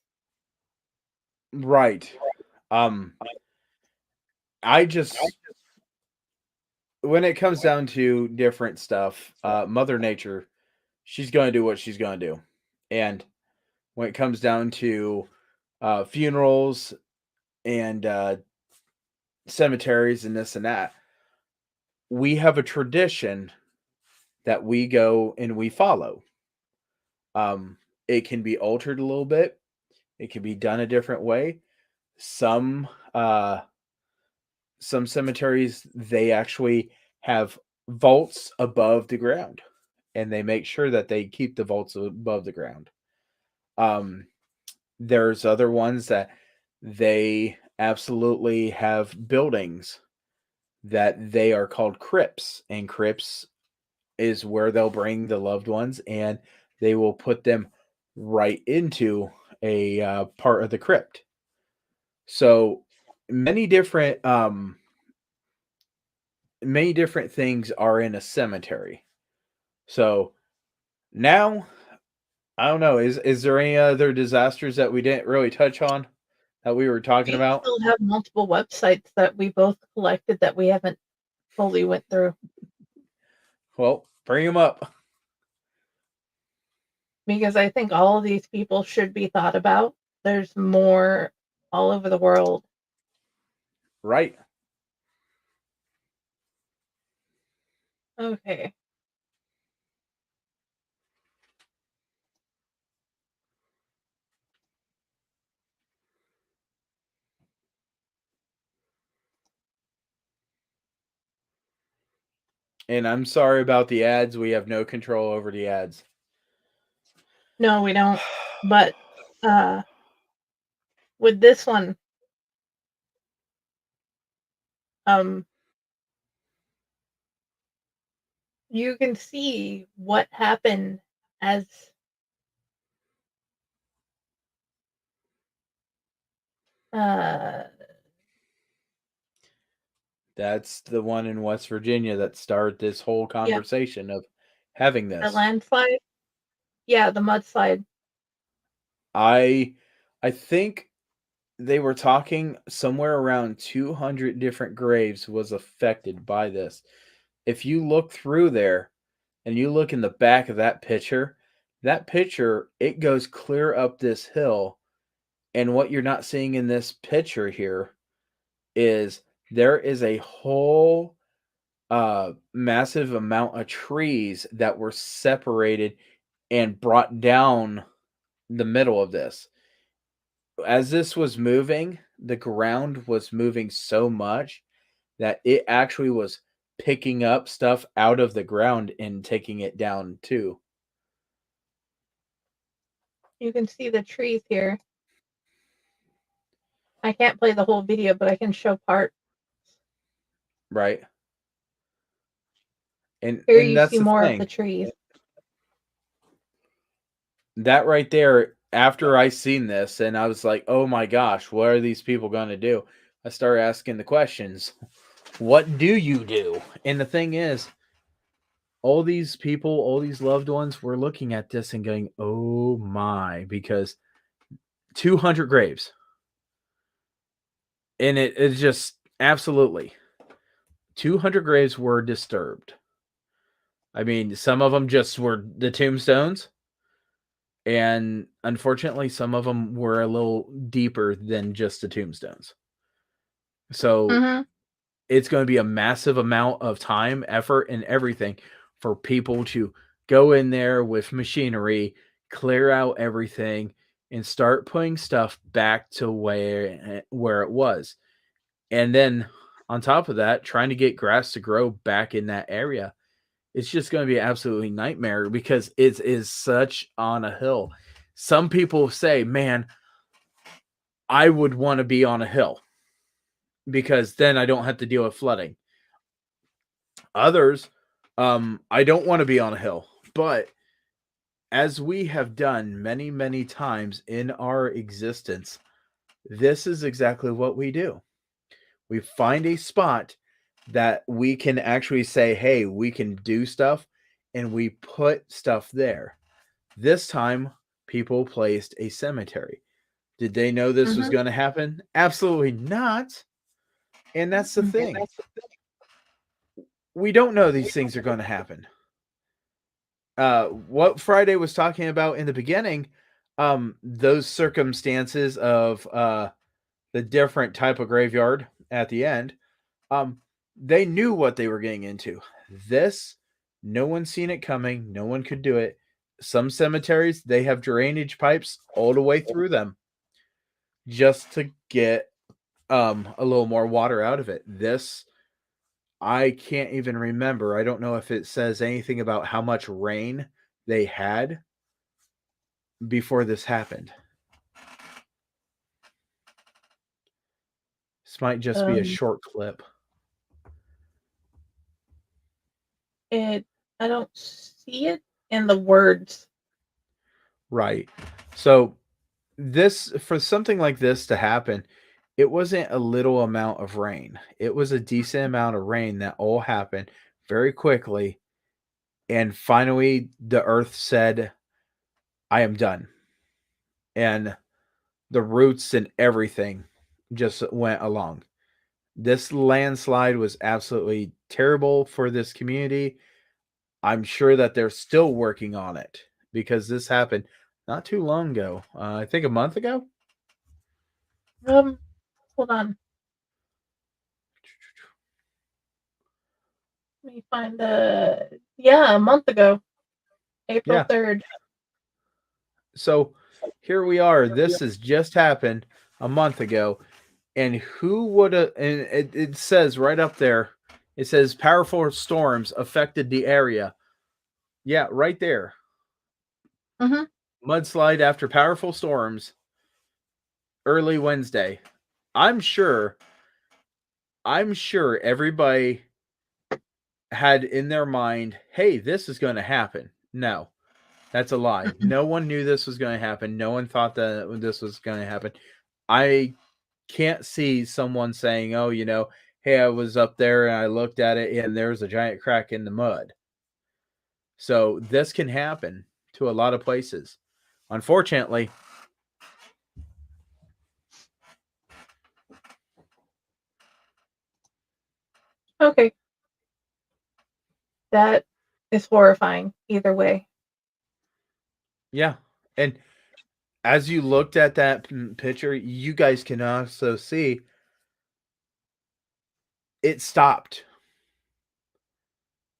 Right. I just, when it comes down to different stuff, Mother Nature, she's going to do what she's going to do. And when it comes down to funerals and cemeteries and this and that, we have a tradition that we go and we follow. It can be altered a little bit. It can be done a different way. Some cemeteries, they actually have vaults above the ground, and they make sure that they keep the vaults above the ground. There's other ones that they absolutely have buildings that they are called crypts, and crypts is where they'll bring the loved ones and they will put them right into a part of the crypt. So many different things are in a cemetery. So now, I don't know, is there any other disasters that we didn't really touch on that we were talking We about? still have multiple websites that we both collected that we haven't fully went through. Well, bring them up. Because I think all of these people should be thought about. There's more all over the world. Right. Okay. And I'm sorry about the ads. We have no control over the ads. No, we don't. But with this one, you can see what happened as That's the one in West Virginia that started this whole conversation of having a this. landslide. Yeah, the mudslide. I think they were talking somewhere around 200 different graves was affected by this. If you look through there and you look in the back of that picture, it goes clear up this hill. And what you're not seeing in this picture here is there is a whole massive amount of trees that were separated and brought down the middle of this. As this was moving, the ground was moving so much that it actually was picking up stuff out of the ground and taking it down too. You can see the trees here. I can't play the whole video, but I can show part. Right. And Here you that's see the more thing. of the trees. That right there, after I seen this and I was like, oh my gosh, what are these people going to do? I started asking the questions. What do you do? And the thing is, all these people, all these loved ones were looking at this and going, oh my, because 200 graves. And it's just absolutely 200 graves were disturbed. I mean, some of them just were the tombstones. And unfortunately, some of them were a little deeper than just the tombstones. So it's going to be a massive amount of time, effort, and everything for people to go in there with machinery, clear out everything, and start putting stuff back to where it was. And then on top of that, trying to get grass to grow back in that area. It's just going to be an absolutely nightmare because it is such on a hill. Some people say, man, I would want to be on a hill because then I don't have to deal with flooding. Others, I don't want to be on a hill. But as we have done many, many times in our existence, this is exactly what we do. We find a spot that we can actually say, hey, we can do stuff, and we put stuff there. This time, people placed a cemetery. Did they know this was going to happen? Absolutely not. And that's the thing. We don't know these things are going to happen. What Friday was talking about in the beginning, those circumstances of the different type of graveyard at the end, they knew what they were getting into. This, no one's seen it coming. No one could do it. Some cemeteries, they have drainage pipes all the way through them just to get a little more water out of it. This, I can't even remember. I don't know if it says anything about how much rain they had before this happened. This might just be a short clip. I don't see it in the words. Right. So this, for something like this to happen, it wasn't a little amount of rain. It was a decent amount of rain that all happened very quickly. And finally, the earth said, I am done. And the roots and everything just went along. This landslide was absolutely terrible for this community. I'm sure that they're still working on it because this happened not too long ago. I think a month ago. Hold on. Let me find a month ago. April 3rd. So here we are. This has just happened a month ago. And who would have, and it says right up there, it says powerful storms affected the area. Yeah, right there. Mudslide after powerful storms early Wednesday. I'm sure everybody had in their mind, hey, this is going to happen. No, that's a lie. No one knew this was going to happen. No one thought that this was going to happen. I can't see someone saying, oh, hey, I was up there and I looked at it and there's a giant crack in the mud. So this can happen to a lot of places. Unfortunately. Okay. That is horrifying either way. Yeah. And as you looked at that picture, you guys can also see it stopped.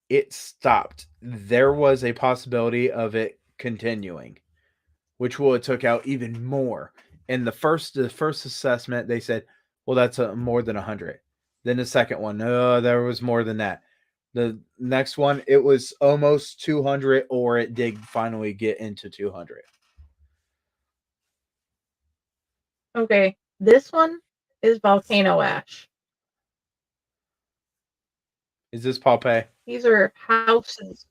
It stopped. There was a possibility of it continuing, which will took out even more. And the first assessment, they said, well, that's more than 100. Then the second one, there was more than that. The next one, it was almost 200, or it did finally get into 200. Okay, this one is volcano ash. Is this Pompeii? These are houses.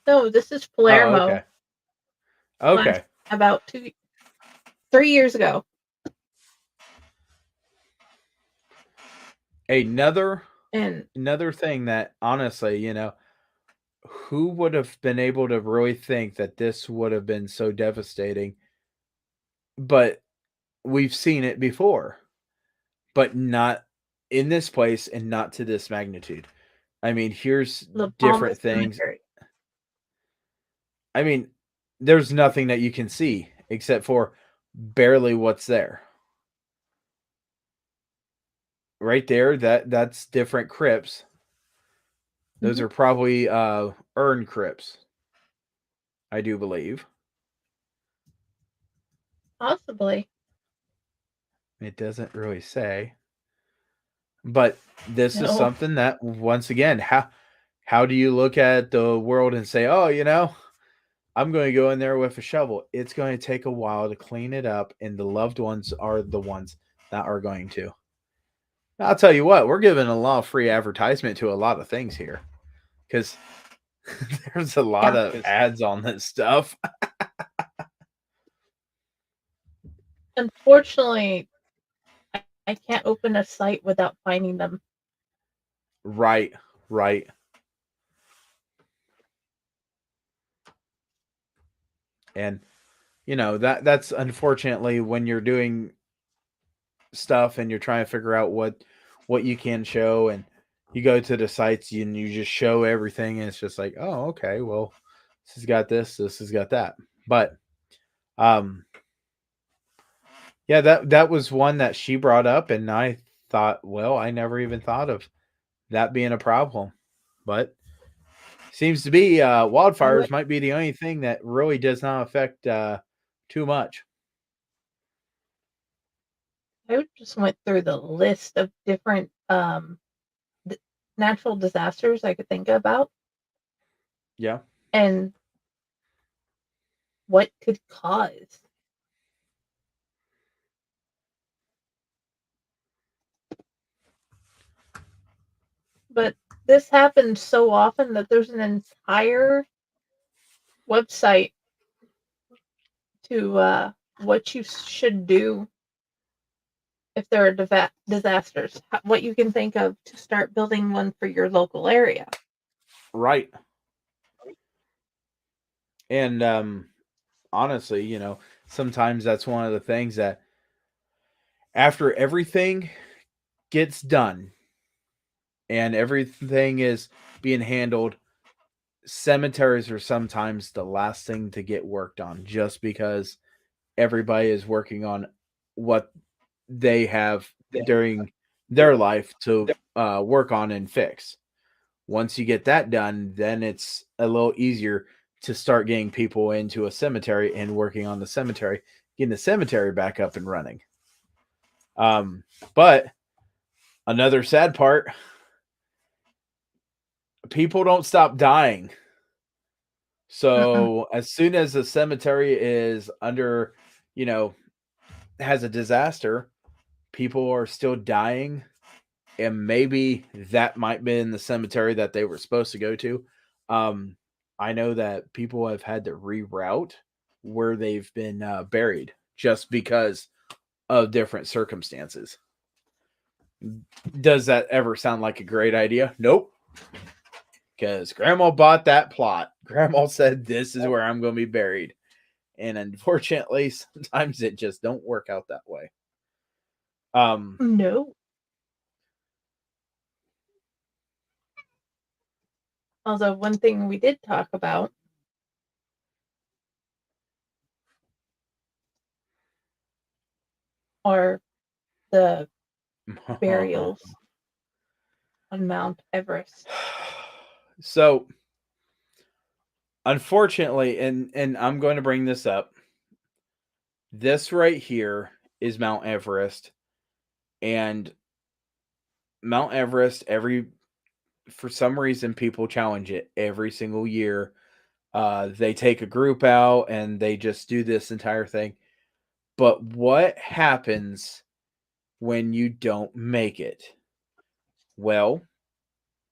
No, this is Palermo. Oh, okay. About 3 years ago. Another thing that, honestly, who would have been able to really think that this would have been so devastating? But we've seen it before, but not in this place and not to this magnitude. I mean, here's different things. Cemetery. I mean, there's nothing that you can see except for barely what's there. Right there, that's different crypts. Those are probably urn crypts, I do believe. Possibly. It doesn't really say. But this is something that, once again, how do you look at the world and say, oh, I'm going to go in there with a shovel? It's going to take a while to clean it up, and the loved ones are the ones that are going to. I'll tell you what, we're giving a lot of free advertisement to a lot of things here, because there's a lot of ads on this stuff. Unfortunately, I can't open a site without finding them. Right. Right. And that's unfortunately when you're doing stuff and you're trying to figure out what you can show, and you go to the sites and you just show everything, and it's just like, oh, okay, well, this has got this has got that. But um yeah, that was one that she brought up, and I thought, well, I never even thought of that being a problem. But seems to be I wildfires went, might be the only thing that really does not affect too much. I just went through the list of different natural disasters I could think about Yeah. and what could cause. But this happens so often that there's an entire website to what you should do if there are disasters, what you can think of to start building one for your local area. Right. And honestly, sometimes that's one of the things that after everything gets done and everything is being handled, cemeteries are sometimes the last thing to get worked on, just because everybody is working on what they have during their life to work on and fix. Once you get that done, then it's a little easier to start getting people into a cemetery and working on the cemetery, getting the cemetery back up and running. But another sad part, people don't stop dying. Mm-mm. So as soon as the cemetery is under, has a disaster, people are still dying. And maybe that might be in the cemetery that they were supposed to go to. I know that people have had to reroute where they've been buried just because of different circumstances. Does that ever sound like a great idea? Nope. Because grandma bought that plot. Grandma said, this is where I'm going to be buried. And unfortunately, sometimes it just don't work out that way. No. Although one thing we did talk about are the burials on Mount Everest. So, unfortunately, and I'm going to bring this up. This right here is Mount Everest, and Mount Everest, for some reason people challenge it every single year. They take a group out and they just do this entire thing. But what happens when you don't make it? Well,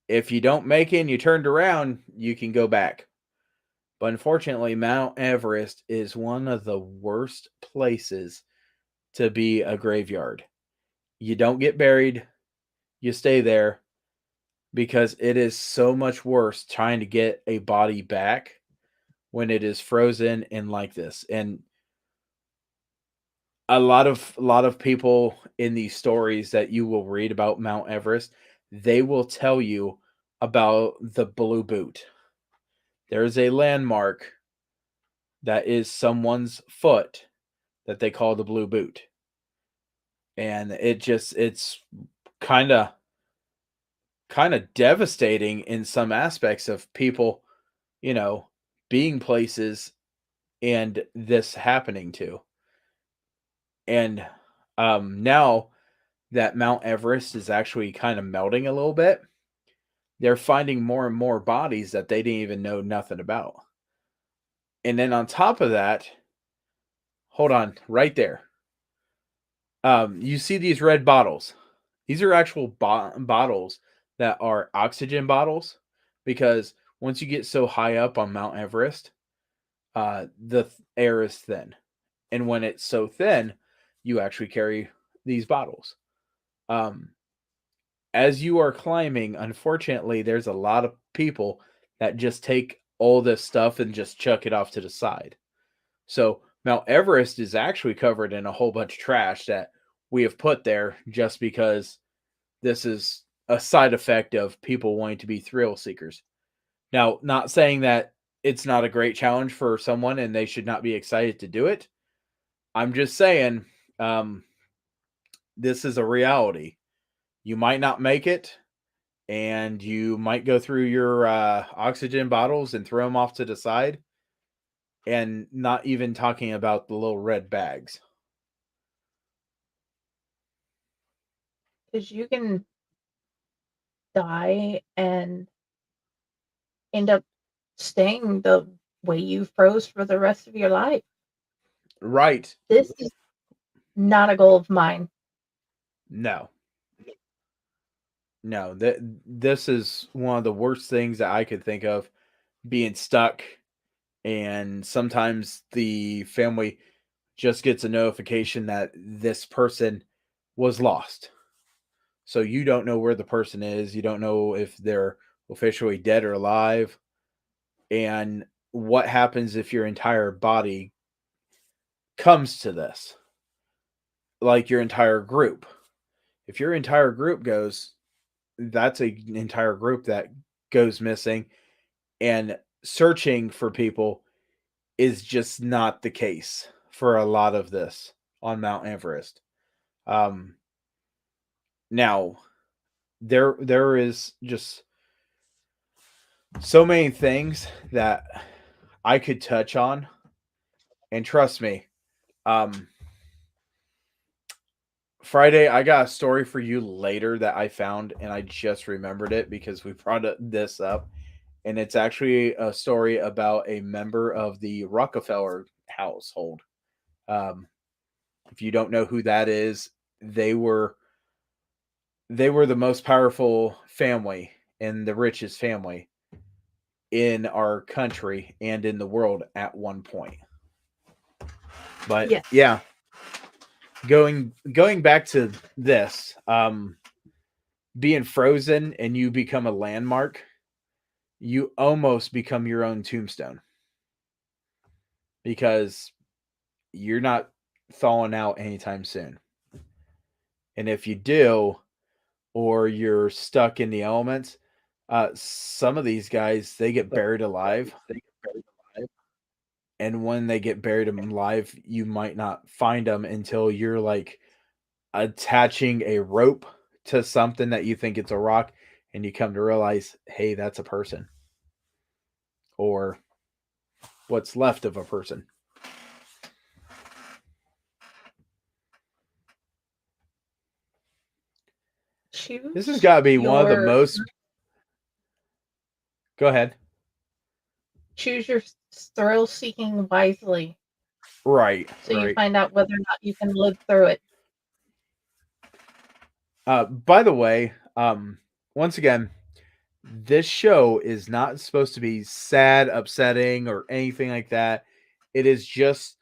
if you don't make it and you turned around, you can go back. But unfortunately, Mount Everest is one of the worst places to be a graveyard. You don't get buried, you stay there, because it is so much worse trying to get a body back when it is frozen and like this. And a lot of people in these stories that you will read about Mount Everest, they will tell you about the blue boot. There is a landmark that is someone's foot that they call the blue boot. And it's kind of devastating in some aspects of people, you know, being places and this happening to. And now that Mount Everest is actually kind of melting a little bit, they're finding more and more bodies that they didn't even know nothing about. And then on top of that, hold on, right there. You see these red bottles. These are actual bottles that are oxygen bottles, because once you get so high up on Mount Everest, the air is thin. And when it's so thin, you actually carry these bottles. Um, as you are climbing, unfortunately, there's a lot of people that just take all this stuff and just chuck it off to the side. So Mount Everest is actually covered in a whole bunch of trash that we have put there just because this is a side effect of people wanting to be thrill seekers. Now, not saying that it's not a great challenge for someone and they should not be excited to do it. I'm just saying, um, this is a reality. You might not make it, and you might go through your oxygen bottles and throw them off to the side, and not even talking about the little red bags. Because you can die and end up staying the way you froze for the rest of your life. Right. This is not a goal of mine. No. No, this is one of the worst things that I could think of, being stuck, and sometimes the family just gets a notification that this person was lost. So you don't know where the person is, you don't know if they're officially dead or alive, and what happens if your entire body comes to this, like your entire group. If your entire group goes, that's an entire group that goes missing, and searching for people is just not the case for a lot of this on Mount Everest. Now there is just so many things that I could touch on, and trust me, Friday, I got a story for you later that I found, and I just remembered it because we brought this up. And it's actually a story about a member of the Rockefeller household. If you don't know who that is, they were the most powerful family and the richest family in our country and in the world at one point. But Yes. yeah, going back to this, being frozen and you become a landmark, you almost become your own tombstone, because you're not thawing out anytime soon. And if you do, or you're stuck in the elements, some of these guys, they get buried alive. And when they get buried alive, you might not find them until you're like attaching a rope to something that you think it's a rock, and you come to realize, hey, that's a person, or what's left of a person. This has got to be one of the most. Go ahead. Choose your thrill seeking wisely. Right. So right. you find out whether or not you can live through it. By the way, once again, this show is not supposed to be sad, upsetting, or anything like that. It is just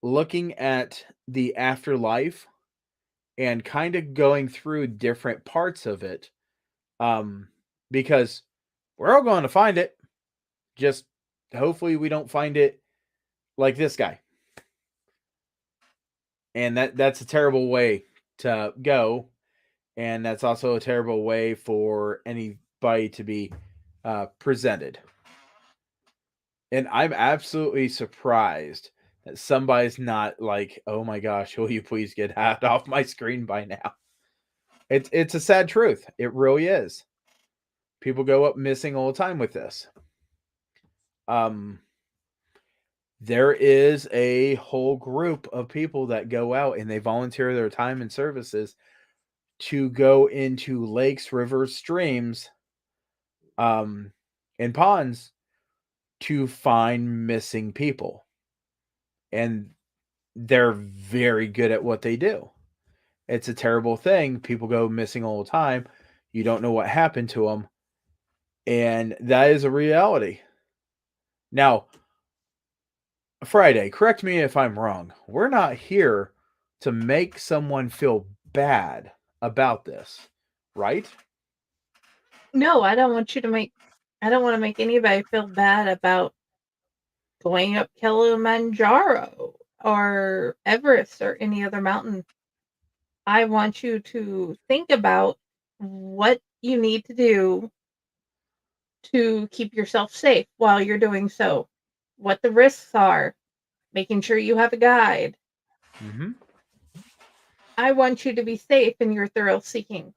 looking at the afterlife and kind of going through different parts of it. Because we're all going to find it. Just hopefully we don't find it like this guy. And that's a terrible way to go. And that's also a terrible way for anybody to be presented. And I'm absolutely surprised that somebody's not like, oh my gosh, will you please get that off my screen by now? It's a sad truth. It really is. People go up missing all the time with this. There is a whole group of people that go out and they volunteer their time and services to go into lakes, rivers, streams, and ponds to find missing people. And they're very good at what they do. It's a terrible thing. People go missing all the time. You don't know what happened to them. And that is a reality. Now, Friday, correct me if I'm wrong. We're not here to make someone feel bad about this, right? No, I don't want to make anybody feel bad about going up Kilimanjaro or Everest or any other mountain. I want you to think about what you need to do to keep yourself safe while you're doing so, what the risks are, making sure you have a guide. Mm-hmm. I want you to be safe in your thrill seeking.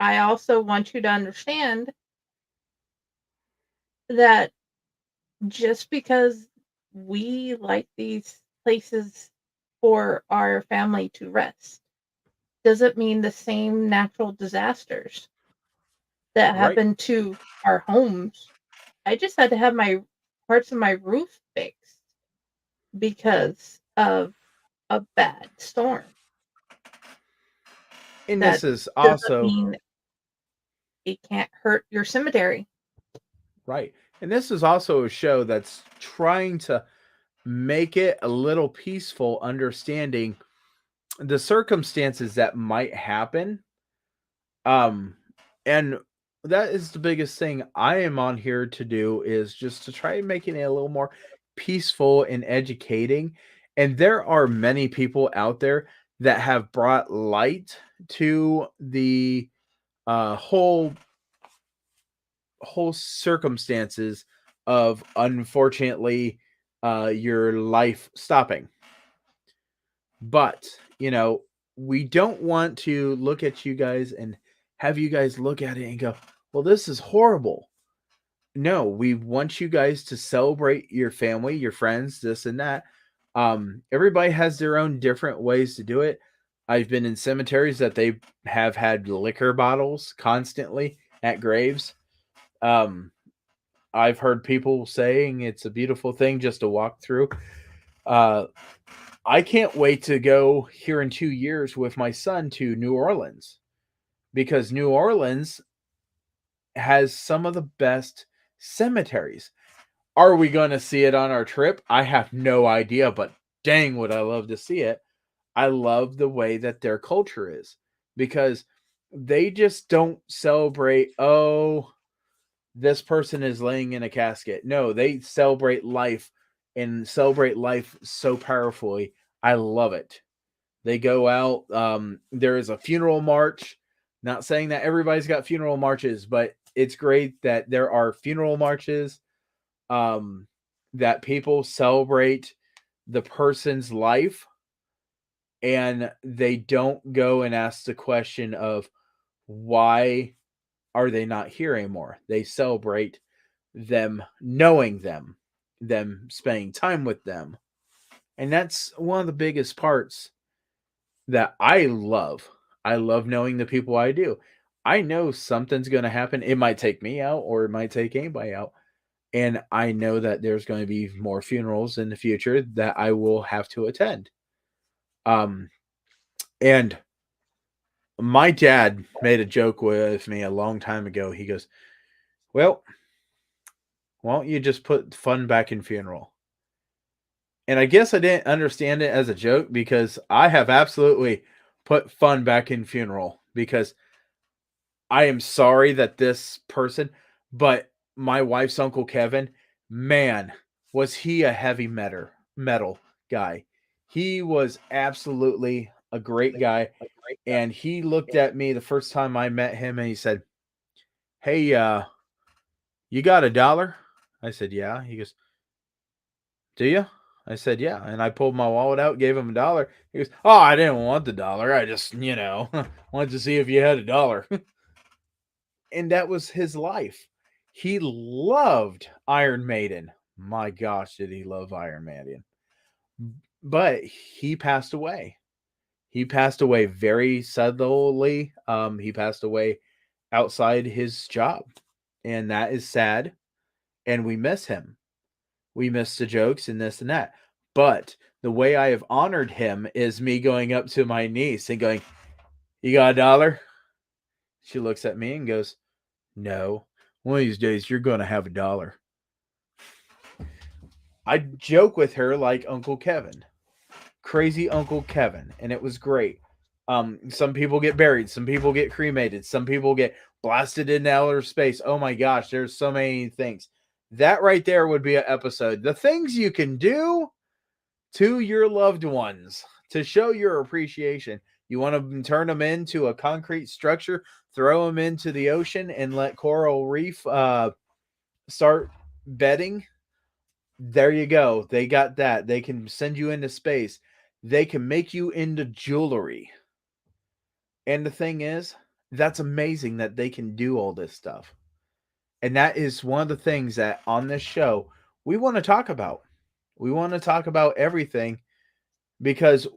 I also want you to understand that just because we like these places for our family to rest doesn't mean the same natural disasters that Right. happen to our homes. I just had to have my parts of my roof fixed because of a bad storm. And That this is doesn't also mean it can't hurt your cemetery. right. And this is also a show that's trying to make it a little peaceful, understanding the circumstances that might happen. And that is the biggest thing I am on here to do, is just to try making it a little more peaceful and educating. And there are many people out there that have brought light to the uh whole whole circumstances of, unfortunately, your life stopping. But, we don't want to look at you guys and have you guys look at it and go, well, this is horrible. No, we want you guys to celebrate your family, your friends, this and that. Everybody has their own different ways to do it. I've been in cemeteries that they have had liquor bottles constantly at graves. Um, I've heard people saying it's a beautiful thing just to walk through. Uh, I can't wait to go here in 2 years with my son to New Orleans, because New Orleans has some of the best cemeteries. Are we going to see it on our trip? I have no idea, but dang, would I love to see it. I love the way that their culture is, because they just don't celebrate, oh, this person is laying in a casket. No, they celebrate life, and celebrate life so powerfully. I love it. They go out. There is a funeral march. Not saying that everybody's got funeral marches, but it's great that there are funeral marches, um, that people celebrate the person's life, and they don't go and ask the question of why are they not here anymore. They celebrate them knowing them spending time with them. And that's one of the biggest parts that I love. I love knowing the people I do. I know something's going to happen. It might take me out, or it might take anybody out. And I know that there's going to be more funerals in the future that I will have to attend. And my dad made a joke with me a long time ago. He goes, well, why don't you just put fun back in funeral? And I guess I didn't understand it as a joke, because I have absolutely put fun back in funeral, because I am sorry that this person, but my wife's Uncle Kevin, man, was he a heavy metal guy. He was absolutely a great guy. And he looked at me the first time I met him and he said, hey, you got $1? I said, yeah. He goes, do you? I said, yeah. And I pulled my wallet out, gave him $1. He goes, oh, I didn't want the dollar. I just, wanted to see if you had $1. And that was his life. He loved Iron Maiden. My gosh, did he love Iron Maiden. But he passed away. He passed away very suddenly. He passed away outside his job. And that is sad. And we miss him. We miss the jokes and this and that. But the way I have honored him is me going up to my niece and going, you got $1? She looks at me and goes, no. One of these days, you're going to have $1. I joke with her like Uncle Kevin. Crazy Uncle Kevin. And it was great. Some people get buried, some people get cremated, some people get blasted into outer space. Oh my gosh, there's so many things. That right there would be an episode. The things you can do to your loved ones to show your appreciation. You want to turn them into a concrete structure, throw them into the ocean, and let coral reef start bedding. There you go. They got that. They can send you into space. They can make you into jewelry. And the thing is, that's amazing that they can do all this stuff. And that is one of the things that on this show we want to talk about. We want to talk about everything because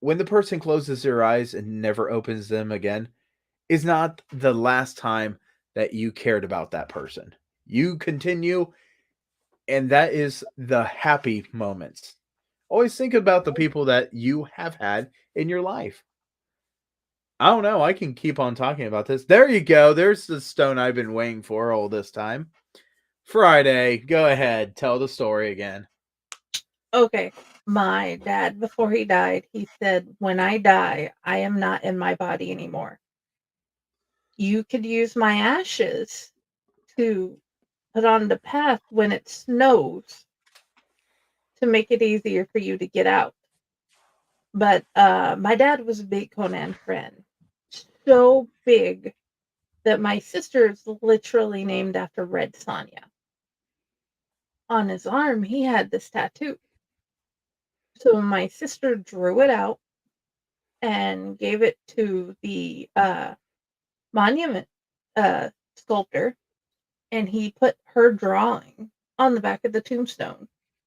when the person closes their eyes and never opens them again, is not the last time that you cared about that person. You continue, and that is the happy moments. Always think about the people that you have had in your life. I don't know. I can keep on talking about this. There you go. There's the stone I've been waiting for all this time. Friday, go ahead. Tell the story again. Okay. My dad, before he died, he said, "When I die, I am not in my body anymore. You could use my ashes to put on the path when it snows to make it easier for you to get out." But my dad was a big Conan fan. So big that my sister is literally named after Red Sonja. On his arm, he had this tattoo. So my sister drew it out and gave it to the monument sculptor, and he put her drawing on the back of the tombstone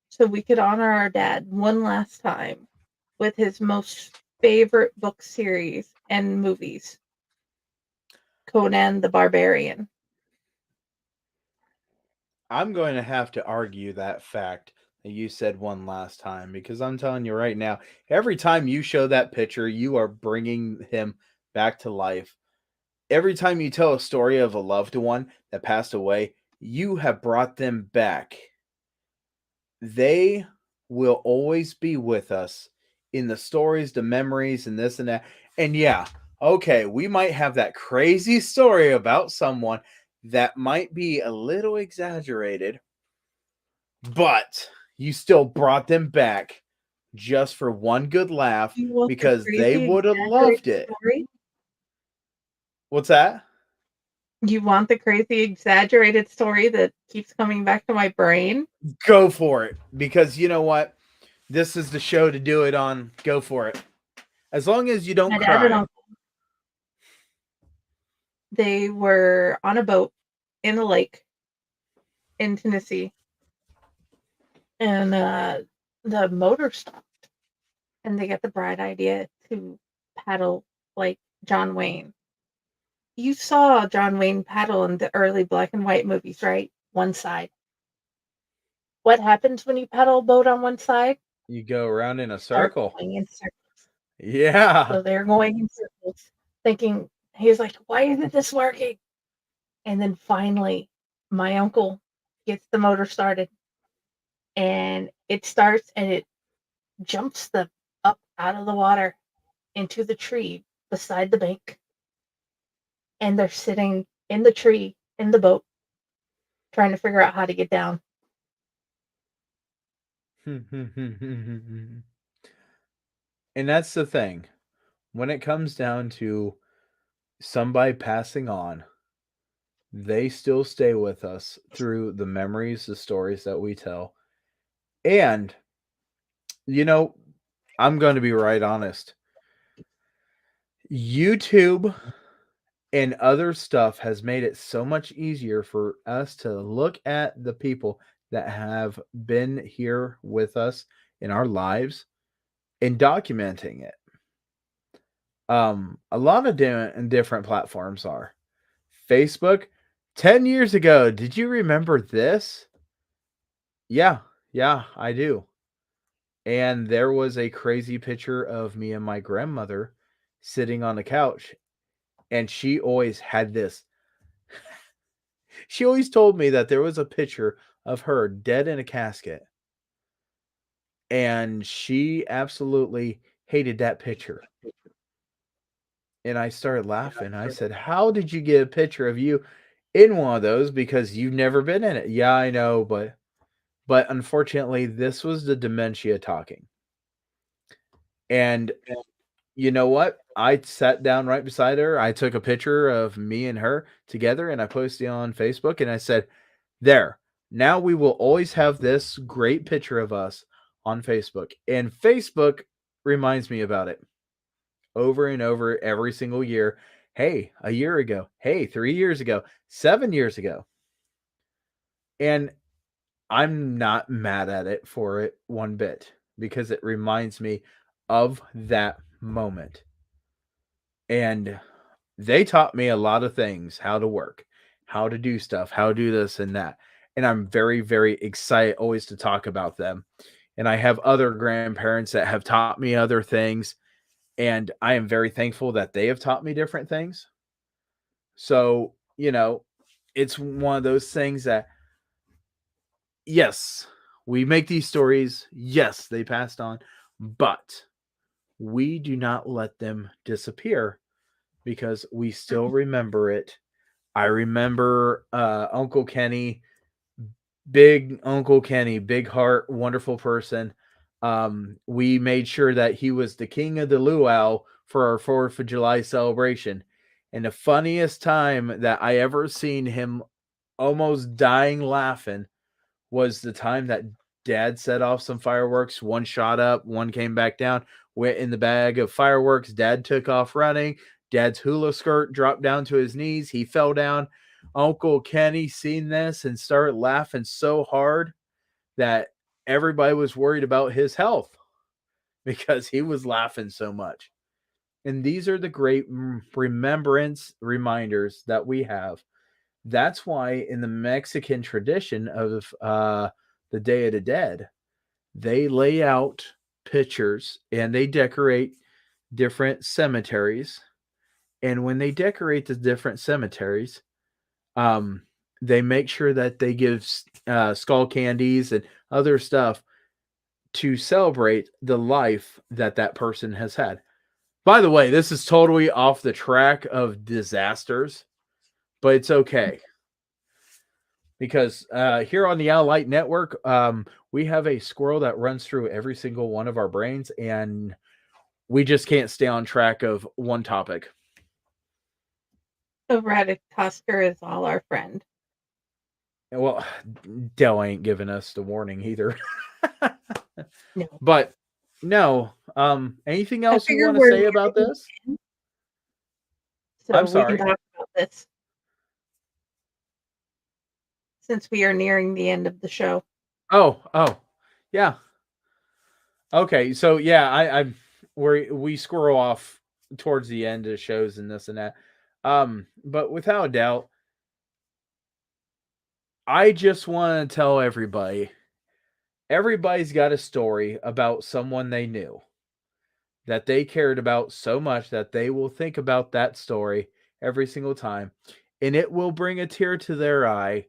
so we could honor our dad one last time with his most favorite book series and movies, Conan the Barbarian. I'm going to have to argue that fact that you said one last time because I'm telling you right now, every time you show that picture, you are bringing him back to life. Every time you tell a story of a loved one that passed away, you have brought them back. They will always be with us in the stories, the memories, and this and that. And yeah, okay, we might have that crazy story about someone that might be a little exaggerated, but you still brought them back just for one good laugh You want the because they crazy would have loved exaggerated it. story? What's that? You want the crazy exaggerated story that keeps coming back to my brain? Go for it. Because you know what? This is the show to do it on. Go for it. As long as you don't My dad and cry. uncle, they were on a boat in a lake in Tennessee, and the motor stopped, and they got the bright idea to paddle like John Wayne. You saw John Wayne paddle in the early black and white movies, right? One side. What happens when you paddle a boat on one side? You go around in a Start circle. going in circles. Yeah. So they're going in circles, thinking, he's like, why isn't this working? And then finally, my uncle gets the motor started, and it starts, and it jumps them up out of the water into the tree beside the bank. And they're sitting in the tree in the boat trying to figure out how to get down. And that's the thing. When it comes down to somebody passing on, they still stay with us through the memories, the stories that we tell. And, you know, I'm going to be right honest. YouTube and other stuff has made it so much easier for us to look at the people that have been here with us in our lives and documenting it. A lot of different platforms are. Facebook, 10 years ago, did you remember this? Yeah, I do. And there was a crazy picture of me and my grandmother sitting on the couch, and she always had this. She always told me that there was a picture of her dead in a casket, and she absolutely hated that picture. And I started laughing. I said, "How did you get a picture of you in one of those? Because you've never been in it." "Yeah, I know, but unfortunately, this was the dementia talking." And you know what? I sat down right beside her. I took a picture of me and her together and I posted it on Facebook and I said, "There. Now we will always have this great picture of us on Facebook." And Facebook reminds me about it over and over every single year. Hey, a year ago. Hey, 3 years ago. 7 years ago. And I'm not mad at it for it one bit because it reminds me of that moment. And they taught me a lot of things, how to work, how to do stuff, how to do this and that. And I'm very, very excited always to talk about them. And I have other grandparents that have taught me other things. And I am very thankful that they have taught me different things. So, it's one of those things that, yes, we make these stories. Yes, they passed on, but we do not let them disappear because we still remember it. I remember Uncle Kenny, big Uncle Kenny, big heart, wonderful person. We made sure that he was the king of the luau for our 4th of July celebration. And the funniest time that I ever seen him almost dying laughing was the time that Dad set off some fireworks. One shot up, one came back down, went in the bag of fireworks. Dad took off running. Dad's hula skirt dropped down to his knees. He fell down. Uncle Kenny seen this and started laughing so hard that everybody was worried about his health because he was laughing so much. And these are the great reminders that we have. That's why in the Mexican tradition of the Day of the Dead, they lay out pictures and they decorate different cemeteries. And when they decorate the different cemeteries, they make sure that they give skull candies and other stuff to celebrate the life that person has had. By the way, this is totally off the track of disasters, but it's okay. Because here on the Owl Light Network, we have a squirrel that runs through every single one of our brains, and we just can't stay on track of one topic. So Tusker is all our friend. Well, Dell ain't giving us the warning either. No. But no, anything else you want to say about this? So I'm sorry. we can talk about this since we are nearing the end of the show. Oh, yeah. Okay, so yeah, we squirrel off towards the end of shows and this and that. But without a doubt, I just want to tell everybody's got a story about someone they knew that they cared about so much that they will think about that story every single time, and it will bring a tear to their eye.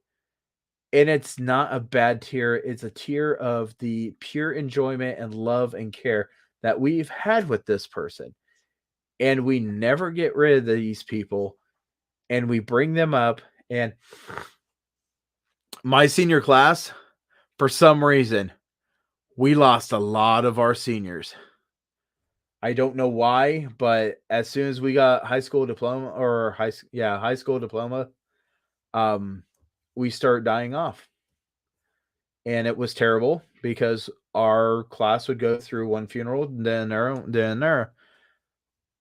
And it's not a bad tear. It's a tear of the pure enjoyment and love and care that we've had with this person. And we never get rid of these people. And we bring them up. And my senior class, for some reason, we lost a lot of our seniors. I don't know why, but as soon as we got high school diploma, we start dying off. And it was terrible because our class would go through one funeral, then there.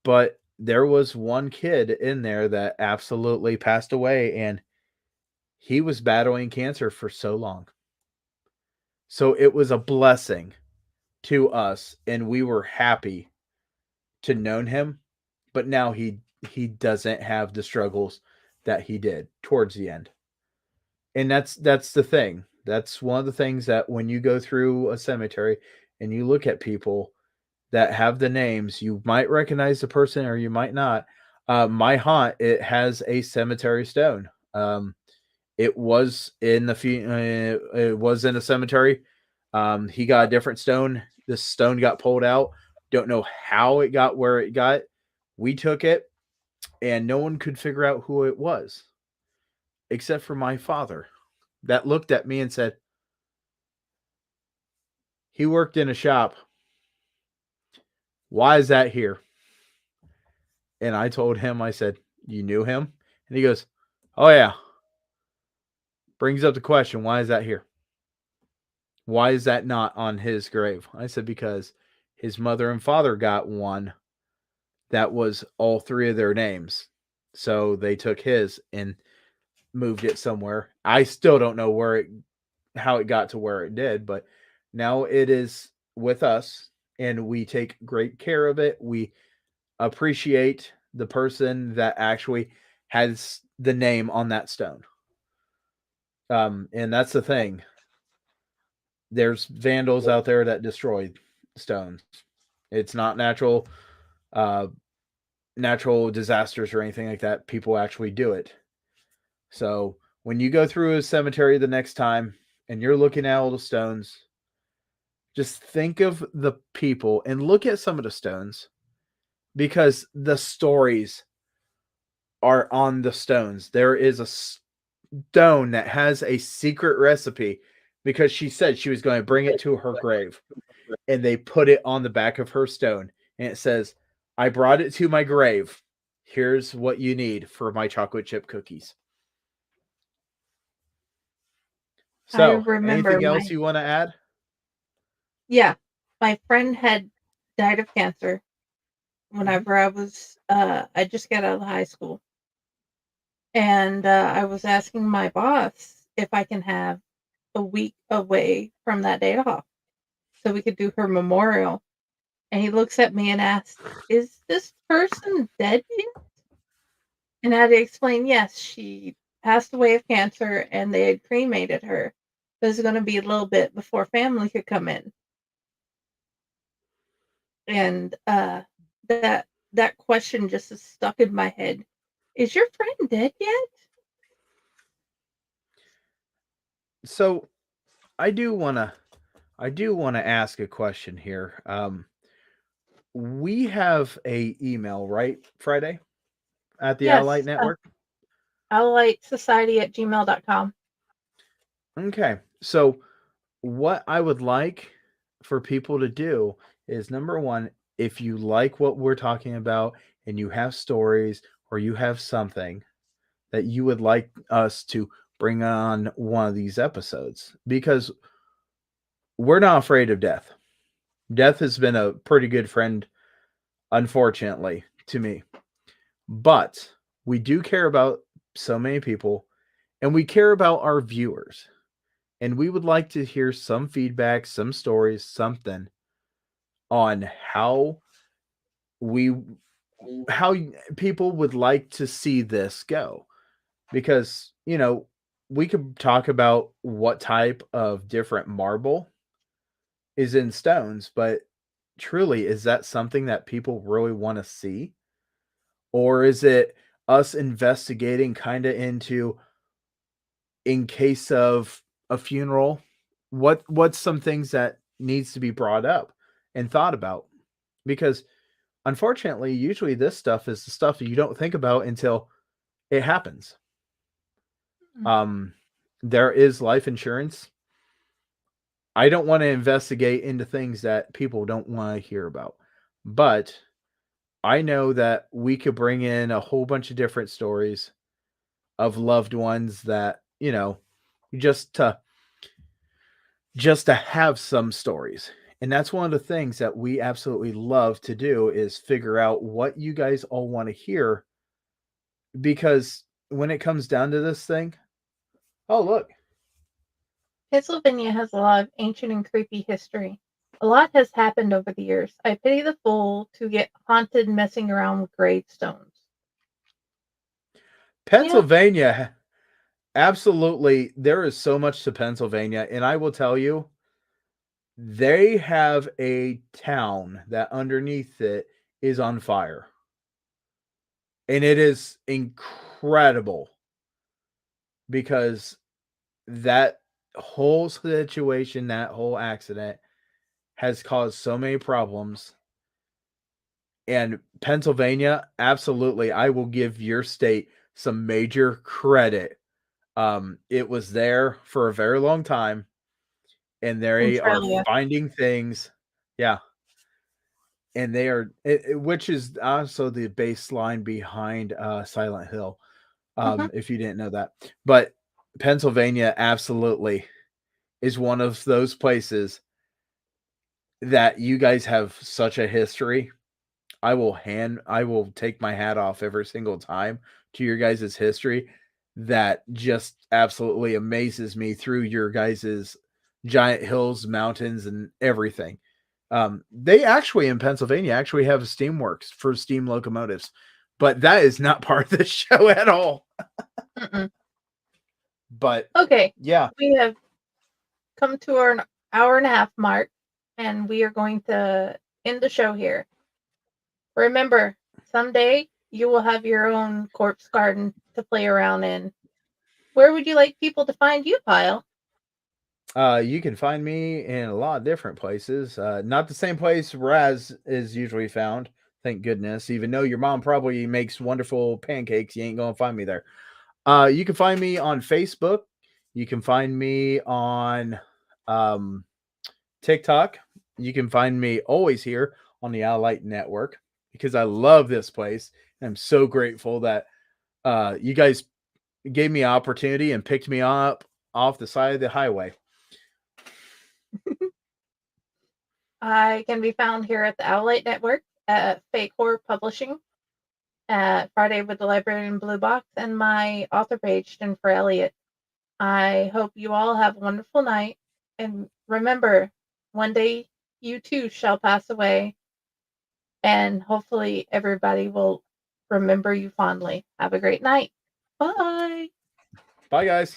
But there was one kid in there that absolutely passed away, and he was battling cancer for so long. So it was a blessing to us, and we were happy to know him. But now he doesn't have the struggles that he did towards the end. And that's the thing. That's one of the things that when you go through a cemetery and you look at people that have the names, you might recognize the person or you might not. My haunt, it has a cemetery stone. It was in it was in a cemetery. He got a different stone. This stone got pulled out. Don't know how it got where it got. We took it. and no one could figure out who it was except for my father, that looked at me and said, "He worked in a shop. Why is that here?" And I told him, I said, "You knew him?" And he goes, "Oh, yeah." Brings up the question, why is that here? Why is that not on his grave? I said, because his mother and father got one that was all three of their names. So they took his and moved it somewhere. I still don't know how it got to where it did, but now it is with us and we take great care of it. We appreciate the person that actually has the name on that stone. And that's the thing. There's vandals out there that destroy stones. It's not uh, natural disasters or anything like that. People actually do it. So when you go through a cemetery the next time and you're looking at all the stones, just think of the people and look at some of the stones because the stories are on the stones. There is a stone that has a secret recipe because she said she was going to bring it to her grave, and they put it on the back of her stone, and it says, "I brought it to my grave. Here's what you need for my chocolate chip cookies." I So, remember anything else you want to add? my friend had died of cancer whenever I just got out of high school. And I was asking my boss if I can have a week away from that date off so we could do her memorial. And he looks at me and asks, "Is this person dead yet?" And I had to explain, yes, she passed away of cancer and they had cremated her. There's going to be a little bit before family could come in. And that question just is stuck in my head. Is your friend dead yet? So, I do want to ask a question here. We have a email, right, Friday, at the Allight Yes, Network? allightsociety@gmail.com. Okay. So, what I would like for people to do is, number one, if you like what we're talking about and you have stories or you have something that you would like us to bring on one of these episodes, because we're not afraid of death. Death has been a pretty good friend, unfortunately, to me. But we do care about so many people and we care about our viewers. And we would like to hear some feedback, some stories, something on we how people would like to see this go. Because, we could talk about what type of different marble is in stones, but truly, is that something that people really want to see? Or is it us investigating kind of into, in case of a funeral, what's some things that needs to be brought up and thought about? Because unfortunately, usually this stuff is the stuff that you don't think about until it happens. Um, there is life insurance. I don't want to investigate into things that people don't want to hear about, but I know that we could bring in a whole bunch of different stories of loved ones that, just to have some stories. And that's one of the things that we absolutely love to do is figure out what you guys all want to hear, because when it comes down to this thing, oh look, Pennsylvania has a lot of ancient and creepy history. A lot has happened over the years. I pity the fool to get haunted messing around with gravestones. Yeah, Pennsylvania, absolutely, there is so much to Pennsylvania, and I will tell you, they have a town that underneath it is on fire. And it is incredible because that whole situation, that whole accident has caused so many problems. And Pennsylvania, absolutely, I will give your state some major credit. It was there for a very long time, and they are Centralia. finding things. Yeah. And they are, which is also the baseline behind Silent Hill, Mhm. if you didn't know that. But Pennsylvania absolutely is one of those places that you guys have such a history. I will take my hat off every single time to your guys' history that just absolutely amazes me through your guys' giant hills, mountains, and everything. They actually in Pennsylvania actually have steamworks for steam locomotives, but that is not part of the show at all. Mm-mm. But Okay, yeah, we have come to our hour and a half mark, and we are going to end the show here. Remember, someday you will have your own corpse garden to play around in. Where would you like people to find you, Pyle? you can find me in a lot of different places. Not the same place Raz is usually found. Thank goodness. Even though your mom probably makes wonderful pancakes, you ain't gonna find me there. You can find me on Facebook. You can find me on um, TikTok. You can find me always here on the Elliott Network because I love this place. And I'm so grateful that you guys gave me an opportunity and picked me up off the side of the highway. I can be found here at the Elliott Network at Fake Horror Publishing at Friday with the Librarian Blue Box and my author page, for Elliott. I hope you all have a wonderful night. And remember, one day you too shall pass away. And hopefully everybody will remember you fondly. Have a great night. Bye. Bye, guys.